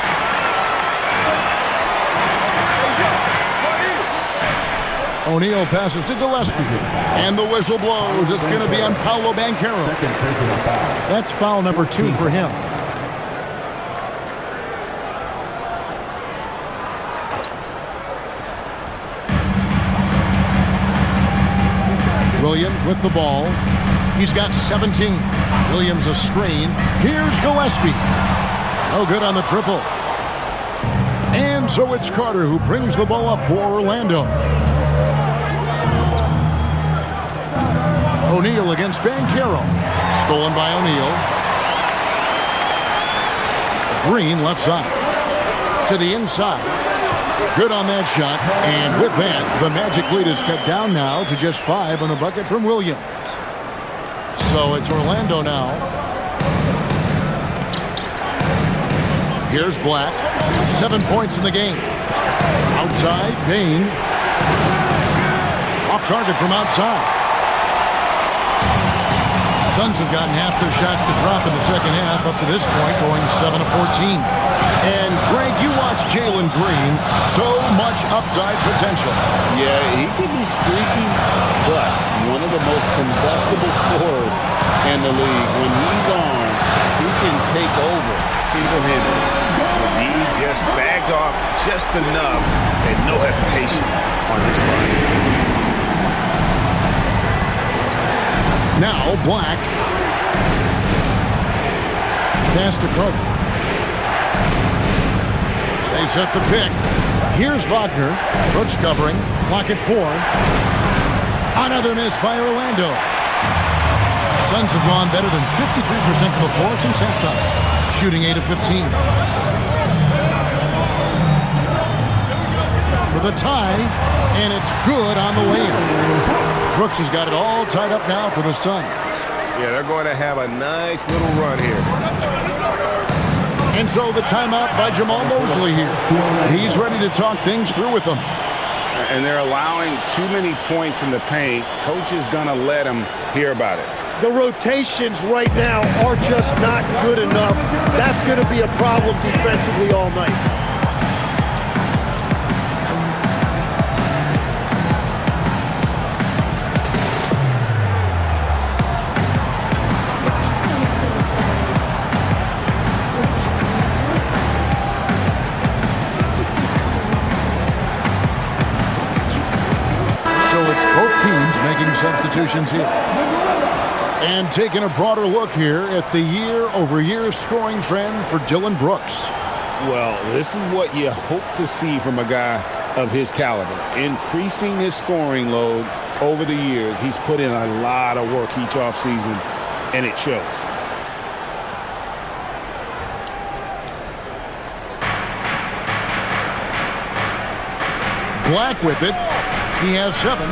O'Neal passes to Gillespie. And the whistle blows. It's going to be on Paolo Banchero. That's foul number 2 for him. Williams with the ball. He's got 17. Williams a screen. Here's Gillespie. No good on the triple. And so it's Carter who brings the ball up for Orlando. O'Neal against Banchero. Stolen by O'Neal. Green left side. To the inside. Good on that shot. And with that, the Magic lead is cut down now to just 5 on the bucket from Williams. So it's Orlando now. Here's Black. 7 points in the game. Outside, Bane. Off target from outside. Suns have gotten half their shots to drop in the second half up to this point, going 7 of 14. And Greg, you watch Jalen Green, so much upside potential. Yeah, he can be streaky, but one of the most combustible scorers in the league. When he's on, he can take over single-handed. The D just sagged off just enough and no hesitation on his part. Now Black. Pass to Carter. They set the pick. Here's Wagner. Brooks covering. Clock at 4. Another miss by Orlando. Suns have gone better than 53% from the floor since halftime. Shooting 8 of 15. For the tie, and it's good on the way in. Brooks has got it all tied up now for the Suns. Yeah, they're going to have a nice little run here. And so the timeout by Jamal Mosley here. He's ready to talk things through with them. And they're allowing too many points in the paint. Coach is going to let them hear about it. The rotations right now are just not good enough. That's going to be a problem defensively all night. Making substitutions here. And taking a broader look here at the year-over-year scoring trend for Dillon Brooks. Well, this is what you hope to see from a guy of his caliber. Increasing his scoring load over the years. He's put in a lot of work each offseason, and it shows. Black with it. He has 7.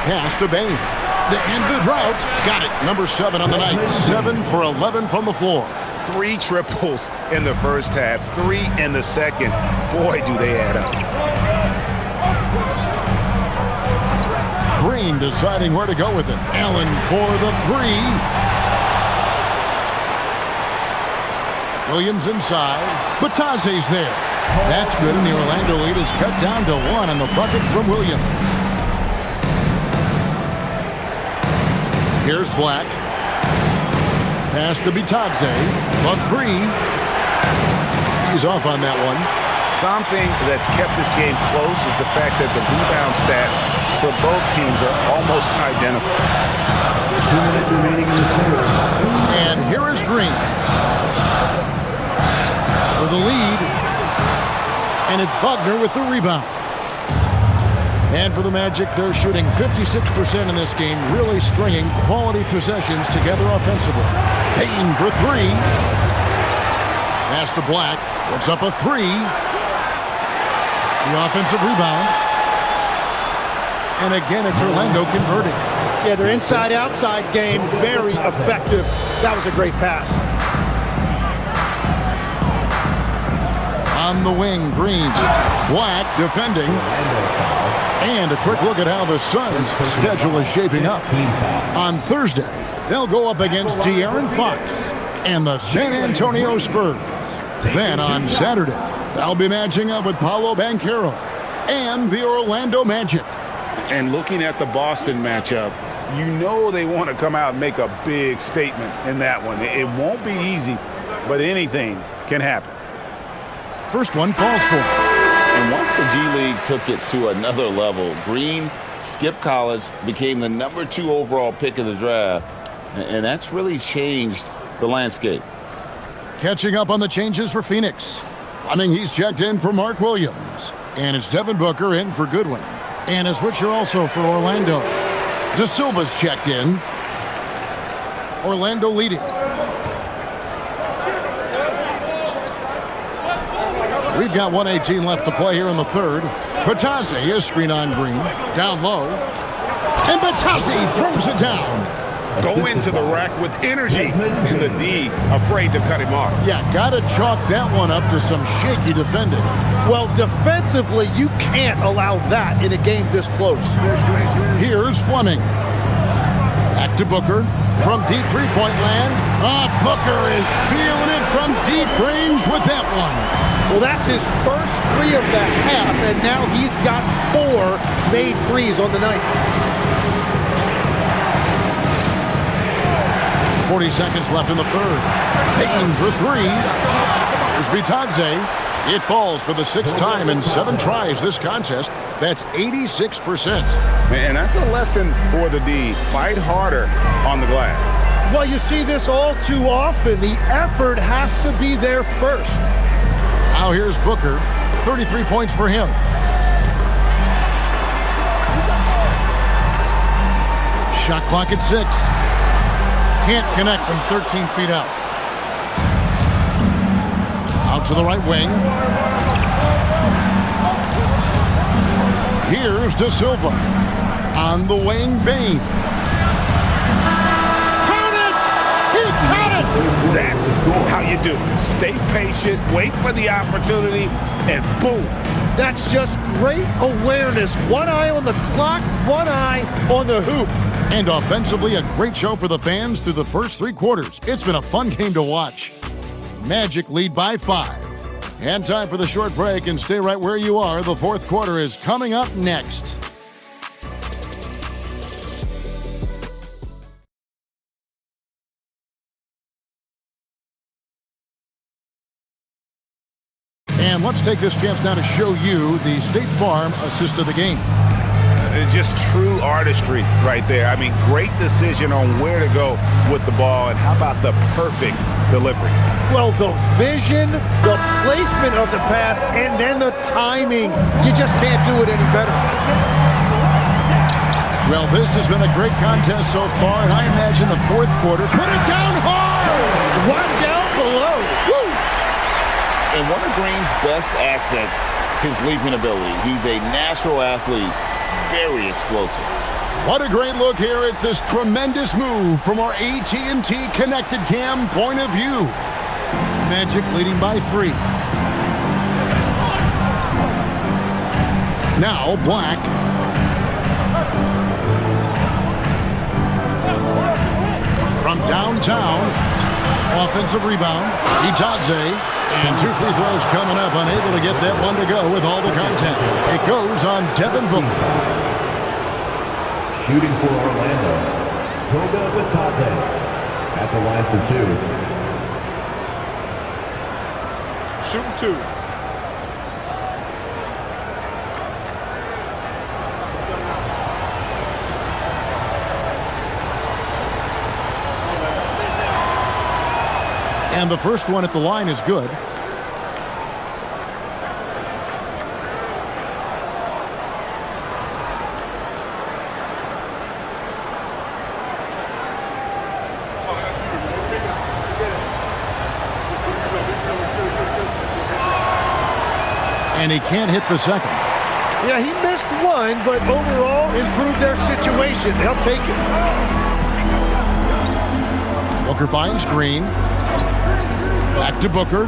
Pass to Bane. To end the drought. Got it. Number 7 on the night. 7 for 11 from the floor. 3 triples in the first half. 3 in the second. Boy, do they add up. Green deciding where to go with it. Allen for the three. Williams inside. Batase's there. That's good, and the Orlando lead is cut down to 1 on the bucket from Williams. Here's Black. Pass to Bitadze. A three. He's off on that one. Something that's kept this game close is the fact that the rebound stats for both teams are almost identical. 2 minutes remaining in the third. And here is Green for the lead. And it's Wagner with the rebound. And for the Magic, they're shooting 56% in this game, really stringing quality possessions together offensively. Payton for three. Pass to Black. Puts up a three. The offensive rebound. And again, it's Orlando converting. Yeah, their inside-outside game, very effective. That was a great pass. On the wing, Green. Black defending. And a quick look at how the Suns' schedule is shaping up. On Thursday, they'll go up against De'Aaron Fox and the San Antonio Spurs. Then on Saturday, they'll be matching up with Paolo Banchero and the Orlando Magic. And looking at the Boston matchup, you know they want to come out and make a big statement in that one. It won't be easy, but anything can happen. First one falls for him. And once the G League took it to another level, Green skipped college, became the #2 overall pick of the draft, and that's really changed the landscape. Catching up on the changes for Phoenix. He's checked in for Mark Williams. And it's Devin Booker in for Goodwin. And a switcher also for Orlando. De Silva's checked in. Orlando leading. We've got 1:18 left to play here in the third. Bataze is screen on Green. Down low. And Bataze throws it down. Go into the rack with energy. And the D afraid to cut him off. Yeah, got to chalk that one up to some shaky defending. Well, defensively, you can't allow that in a game this close. Here's Fleming. Back to Booker from deep three-point land. Booker is feeling it from deep range with that one. Well, that's his first three of the half, and now he's got 4 made threes on the night. 40 seconds left in the third. Payton for three. Here's Bitadze. It falls for the 6th time in 7 tries this contest. That's 86%. And that's a lesson for the D. Fight harder on the glass. Well, you see this all too often. The effort has to be there first. Now here's Booker. 33 points for him. Shot clock at 6. Can't connect from 13 feet out. Out to the right wing. Here's De Silva. On the wing, Bane. Count it! He caught it! That's how you do it. Stay patient, wait for the opportunity, and boom. That's just great awareness. One eye on the clock, one eye on the hoop. And offensively, a great show for the fans through the first 3 quarters. It's been a fun game to watch. Magic lead by 5. And time for the short break, and stay right where you are. The 4th quarter is coming up next. And let's take this chance now to show you the State Farm assist of the game. Just true artistry right there. I mean, great decision on where to go with the ball, and how about the perfect delivery? Well, the vision, the placement of the pass, and then the timing. You just can't do it any better. Well, this has been a great contest so far, and I imagine the 4th quarter. Put it down hard! Watch out below. Woo! And one of Green's best assets, his leaping ability. He's a natural athlete, very explosive. What a great look here at this tremendous move from our AT&T Connected Cam point of view. Magic leading by 3. Now Black. From downtown, offensive rebound, Itaze. And 2 free throws coming up, unable to get that one to go with all the content. It goes on Devin Booker. Shooting for Orlando, Goga Itaze at the line for 2. Shooting 2. And the first one at the line is good. And he can't hit the second. Yeah, he missed one, but overall improved their situation. They'll take it. Booker finds Green. Back to Booker.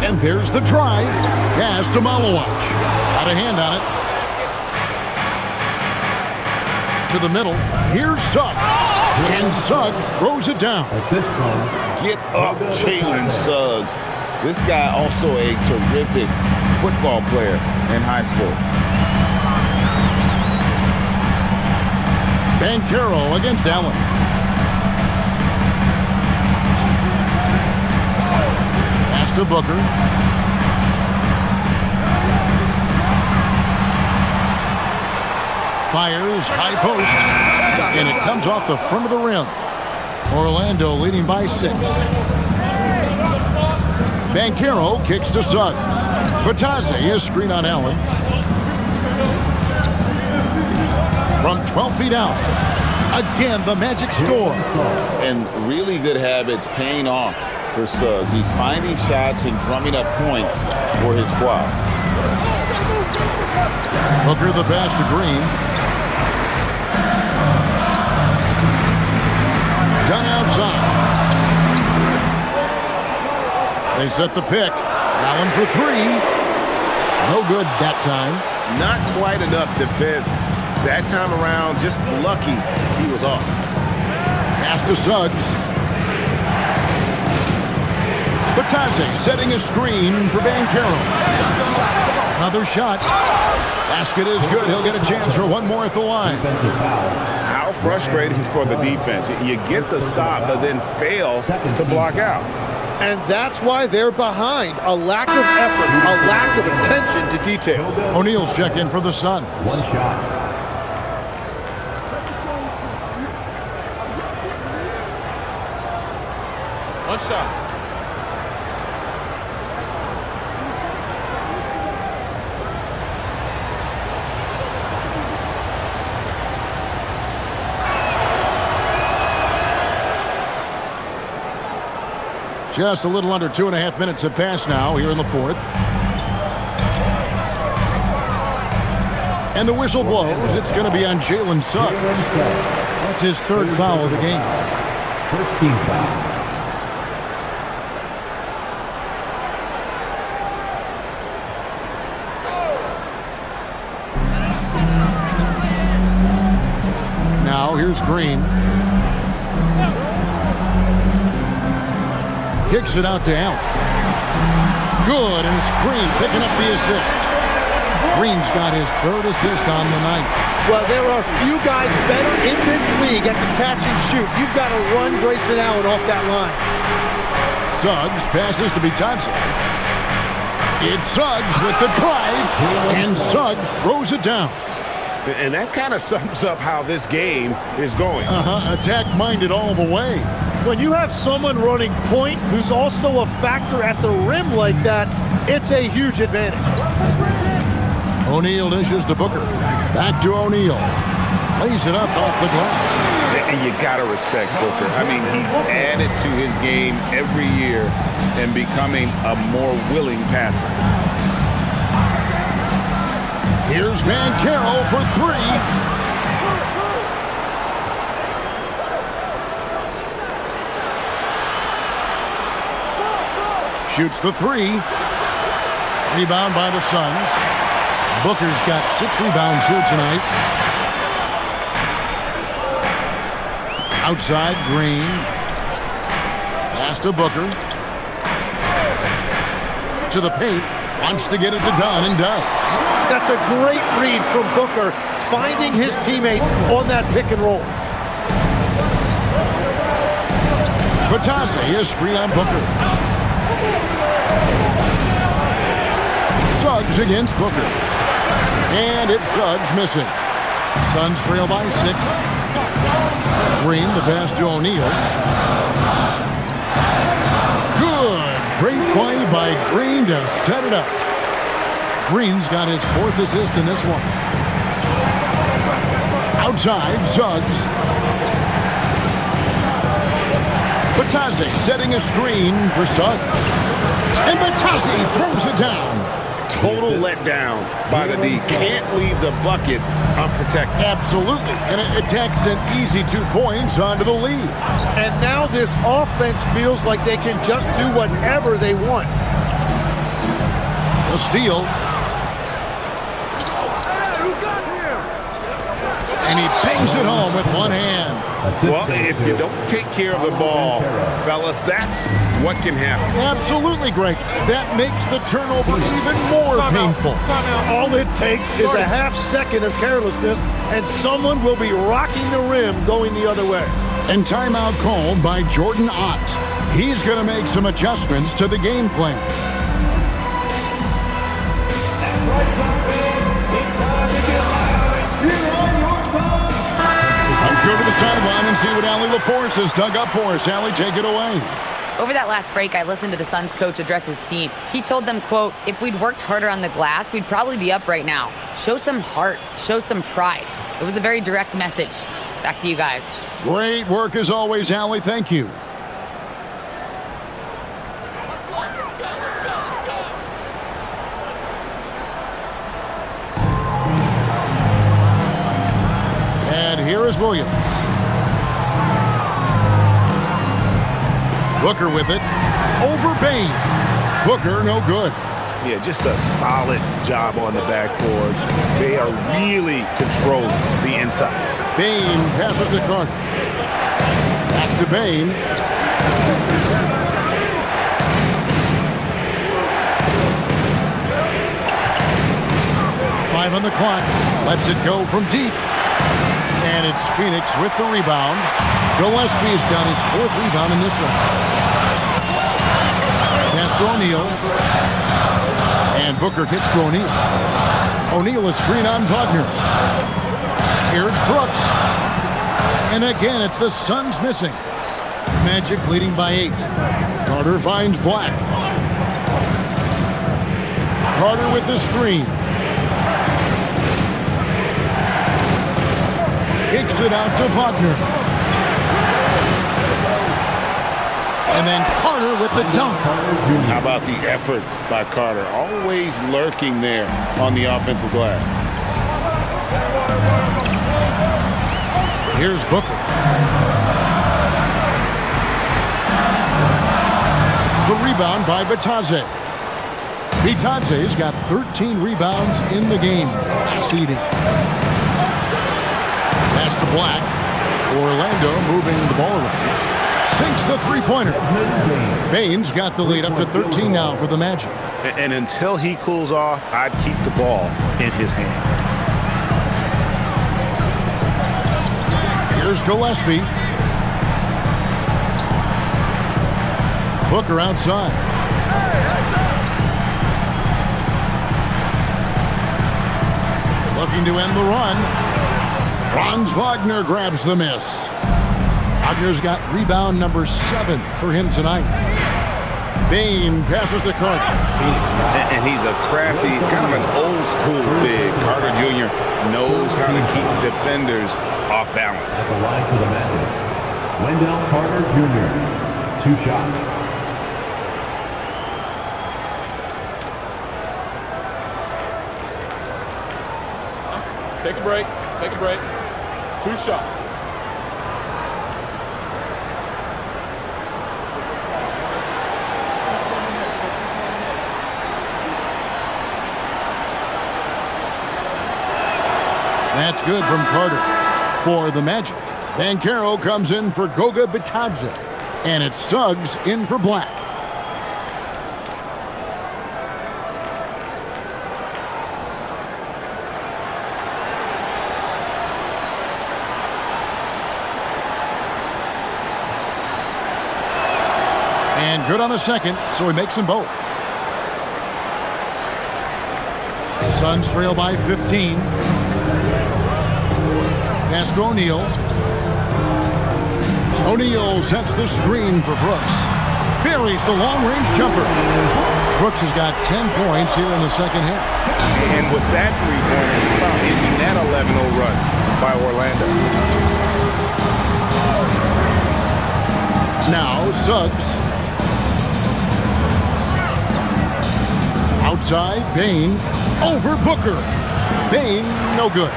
And there's the drive. Pass to Malawach. Got a hand on it. To the middle. Here's Suggs. And Suggs throws it down. Assist from Get up, Jalen Suggs. This guy also a terrific football player in high school. Banchero against Allen. Pass to Booker. Fires, high post. And it comes off the front of the rim. Orlando leading by 6. Banchero kicks to Suggs. Itaze is screen on Allen. From 12 feet out. Again, the Magic score. And really good habits paying off for Suggs. He's finding shots and drumming up points for his squad. Booker the pass to Green. Done outside. They set the pick. Allen for 3. No good that time. Not quite enough defense that time around. Just lucky he was off. Pass to Suggs. Itaze setting a screen for Banchero. Another shot. Basket is good. He'll get a chance for one more at the line. How frustrating for the defense. You get the stop, but then fail to block out. And that's why they're behind. A lack of effort, a lack of attention to detail. O'Neal's check in for the Suns. one shot. One shot. Just a little under 2.5 minutes have passed now here in the fourth. And the whistle blows. It's going to be on Jalen Suggs. That's his third foul of the game. First team foul. Now here's Green. Kicks it out to Allen. Good, and it's Green picking up the assist. Green's got his third assist on the night. Well, there are few guys better in this league at the catch and shoot. You've got to run Grayson Allen off that line. Suggs passes to Itaze. It's Suggs with the drive, and Suggs throws it down. And that kind of sums up how this game is going. Attack-minded all the way. When you have someone running point who's also a factor at the rim like that, it's a huge advantage. O'Neal dishes to Booker. Back to O'Neal. Lays it up off the glass. And you got to respect Booker. I mean, he's added to his game every year and becoming a more willing passer. Here's Banchero for 3. Shoots the 3. Rebound by the Suns. Booker's got 6 rebounds here tonight. Outside, Green. Pass to Booker. To the paint. Wants to get it to Dunn and does. That's a great read from Booker, finding his teammate on that pick and roll. Batase, a screen on Booker. Suggs against Booker. And it's Suggs missing. Suns trail by 6. Green, the pass to O'Neal. Good. Great play by Green to set it up. Green's got his 4th assist in this one. Outside, Suggs. Batase setting a screen for Suggs. And Batase throws it down. Total letdown by the D. Can't leave the bucket unprotected. Absolutely. And it attacks an easy 2 points onto the lead. And now this offense feels like they can just do whatever they want. A steal. And he bangs it home with one hand. Well, if you don't take care of the ball, fellas, that's what can happen. Absolutely, Greg. That makes the turnover even more painful. All it takes is a half second of carelessness, and someone will be rocking the rim going the other way. And timeout called by Jordan Ott. He's going to make some adjustments to the game plan. Let's go to the sideline and see what Allie LaForce has dug up for us. Allie, take it away. Over that last break, I listened to the Suns coach address his team. He told them, quote, if we'd worked harder on the glass, we'd probably be up right now. Show some heart. Show some pride. It was a very direct message. Back to you guys. Great work as always, Allie. Thank you. And here is Williams. Booker with it. Over Bain. Booker, no good. Yeah, just a solid job on the backboard. They are really controlling the inside. Bain passes to Carter. Back to Bain. Five on the clock. Lets it go from deep. And it's Phoenix with the rebound. Gillespie's got his 4th rebound in this one. Pass to O'Neal. And Booker gets to O'Neal. O'Neal is screen on Wagner. Here's Brooks. And again, it's the Suns missing. Magic leading by 8. Carter finds Black. Carter with the screen. Kicks it out to Wagner. And then Carter with the dunk. How about the effort by Carter? Always lurking there on the offensive glass. Here's Booker. The rebound by Batase. Batase's got 13 rebounds in the game. Seeding. Pass to Black. Orlando moving the ball around. Sinks the three-pointer. Bain's got the lead up to 13 now for the Magic. And until he cools off, I'd keep the ball in his hand. Here's Gillespie. Booker outside. Looking to end the run. Franz Wagner grabs the miss. Wagner's got rebound number 7 for him tonight. Bain passes to Carter. And he's a crafty, kind of an old school big. Carter Jr. knows how to keep defenders off balance. At the line for the Magic, Wendell Carter Jr. 2 shots. Take a break. Take a break. 2 shots. That's good from Carter for the Magic. Banchero comes in for Goga Bitadze. And it's Suggs in for Black. And good on the second, so he makes them both. Suns trail by 15. Pass to O'Neal. O'Neal sets the screen for Brooks. Buries the long-range jumper. Brooks has got 10 points here in the second half. And with that three-pointer, he about ending that 11-0 run by Orlando. Now Suggs. Outside, Bane. Over Booker. Bane, no good.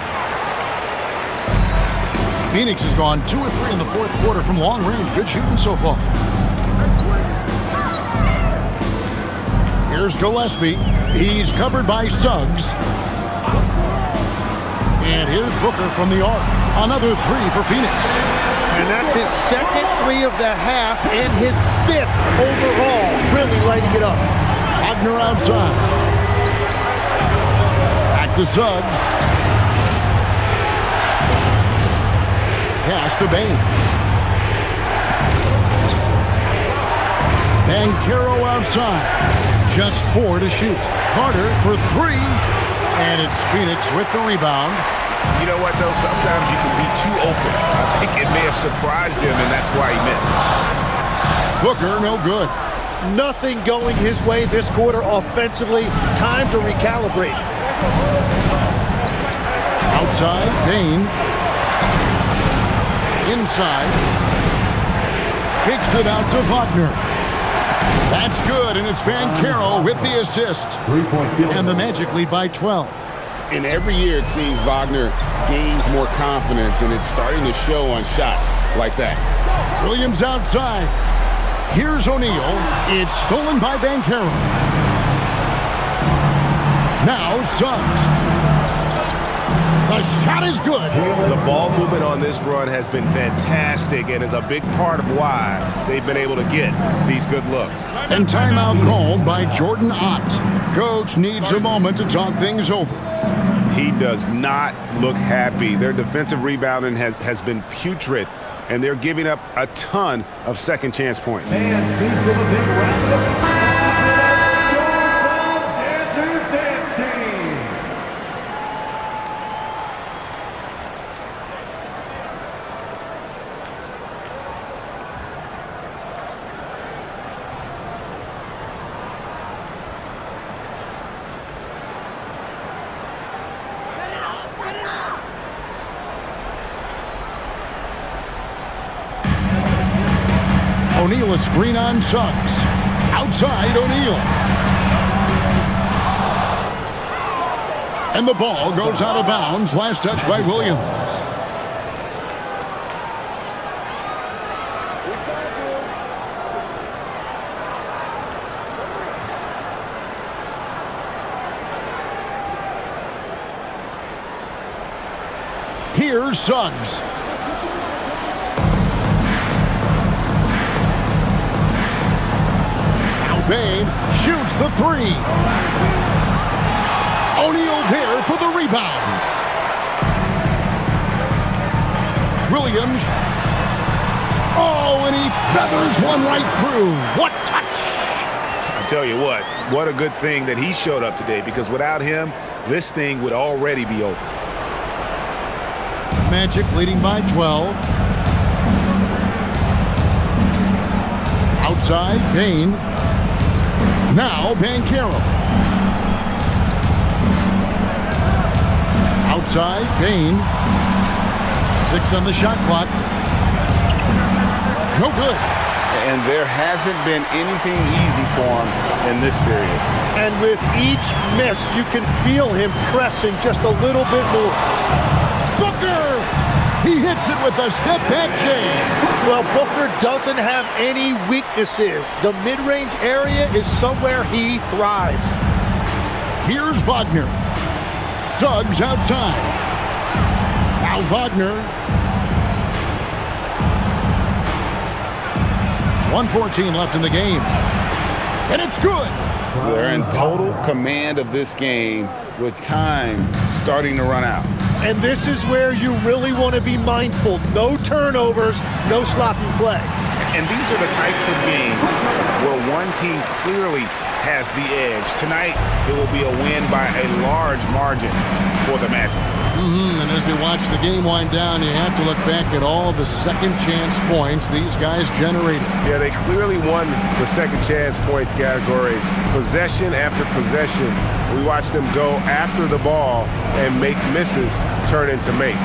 Phoenix has gone 2 or 3 in the fourth quarter from long range. Good shooting so far. Here's Gillespie. He's covered by Suggs. And here's Booker from the arc. Another 3 for Phoenix. And that's his second 3 of the half and his 5th overall. Really lighting it up. Wagner outside. Back to Suggs. Pass to Bane. Banchero outside. Just 4 to shoot. Carter for 3. And it's Phoenix with the rebound. You know what, though? Sometimes you can be too open. I think it may have surprised him, and that's why he missed. Booker, no good. Nothing going his way this quarter offensively. Time to recalibrate. Outside, Bane. Inside. Kicks it out to Wagner. That's good, and it's Banchero with the assist. 3-point field. And the Magic lead by 12. And every year it seems Wagner gains more confidence, and it's starting to show on shots like that. Williams outside. Here's O'Neal. It's stolen by Banchero. Now Suggs. The shot is good. The ball movement on this run has been fantastic and is a big part of why they've been able to get these good looks. And timeout called by Jordan Ott. Coach needs a moment to talk things over. He does not look happy. Their defensive rebounding has been putrid, and they're giving up a ton of second chance points. And please give a big round of applause. O'Neal a screen on Suggs. Outside O'Neal. And the ball goes out of bounds. Last touch by Williams. Here's Suggs. Bane shoots the 3. O'Neal there for the rebound. Williams. Oh, and he feathers one right through. What touch! I tell you what a good thing that he showed up today, because without him, this thing would already be over. Magic leading by 12. Outside, Bane. Now Banchero. Outside, Bane. 6 on the shot clock. No good. And there hasn't been anything easy for him in this period. And with each miss, you can feel him pressing just a little bit more. Booker! He hits it with a step-back jam. Well, Booker doesn't have any weaknesses. The mid-range area is somewhere he thrives. Here's Wagner. Suggs outside. Now Wagner. 1:14 left in the game. And it's good. They're in total command of this game with time starting to run out. And this is where you really want to be mindful. No turnovers, no sloppy play. And these are the types of games where one team clearly has the edge. Tonight, it will be a win by a large margin for the Magic. And as we watch the game wind down, you have to look back at all the second chance points these guys generated. Yeah, they clearly won the second chance points category. Possession after possession, we watched them go after the ball and make misses turn into makes.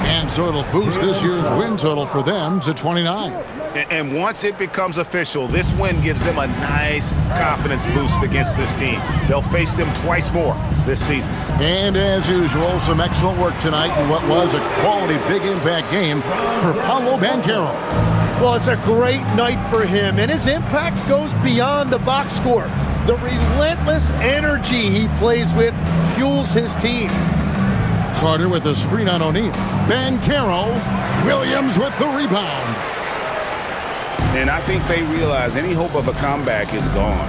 And so it'll boost this year's win total for them to 29. And once it becomes official, this win gives them a nice confidence boost against this team. They'll face them twice more this season. And as usual, some excellent work tonight in what was a quality big impact game for Paolo Banchero. Well, it's a great night for him, and his impact goes beyond the box score. The relentless energy he plays with fuels his team. Carter with a screen on O'Neal. Banchero, Williams with the rebound. And I think they realize any hope of a comeback is gone.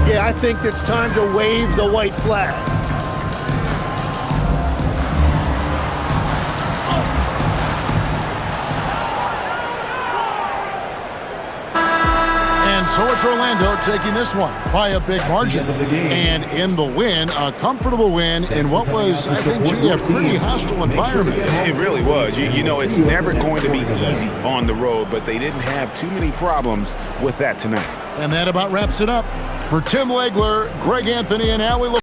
Yeah, I think it's time to wave the white flag. And so it's Orlando taking this one by a big margin. And in the win, a comfortable win in what was, I think, a pretty hostile environment. It really was. You know, it's never going to be easy on the road, but they didn't have too many problems with that tonight. And that about wraps it up. For Tim Legler, Greg Anthony, and Allie LaFleur.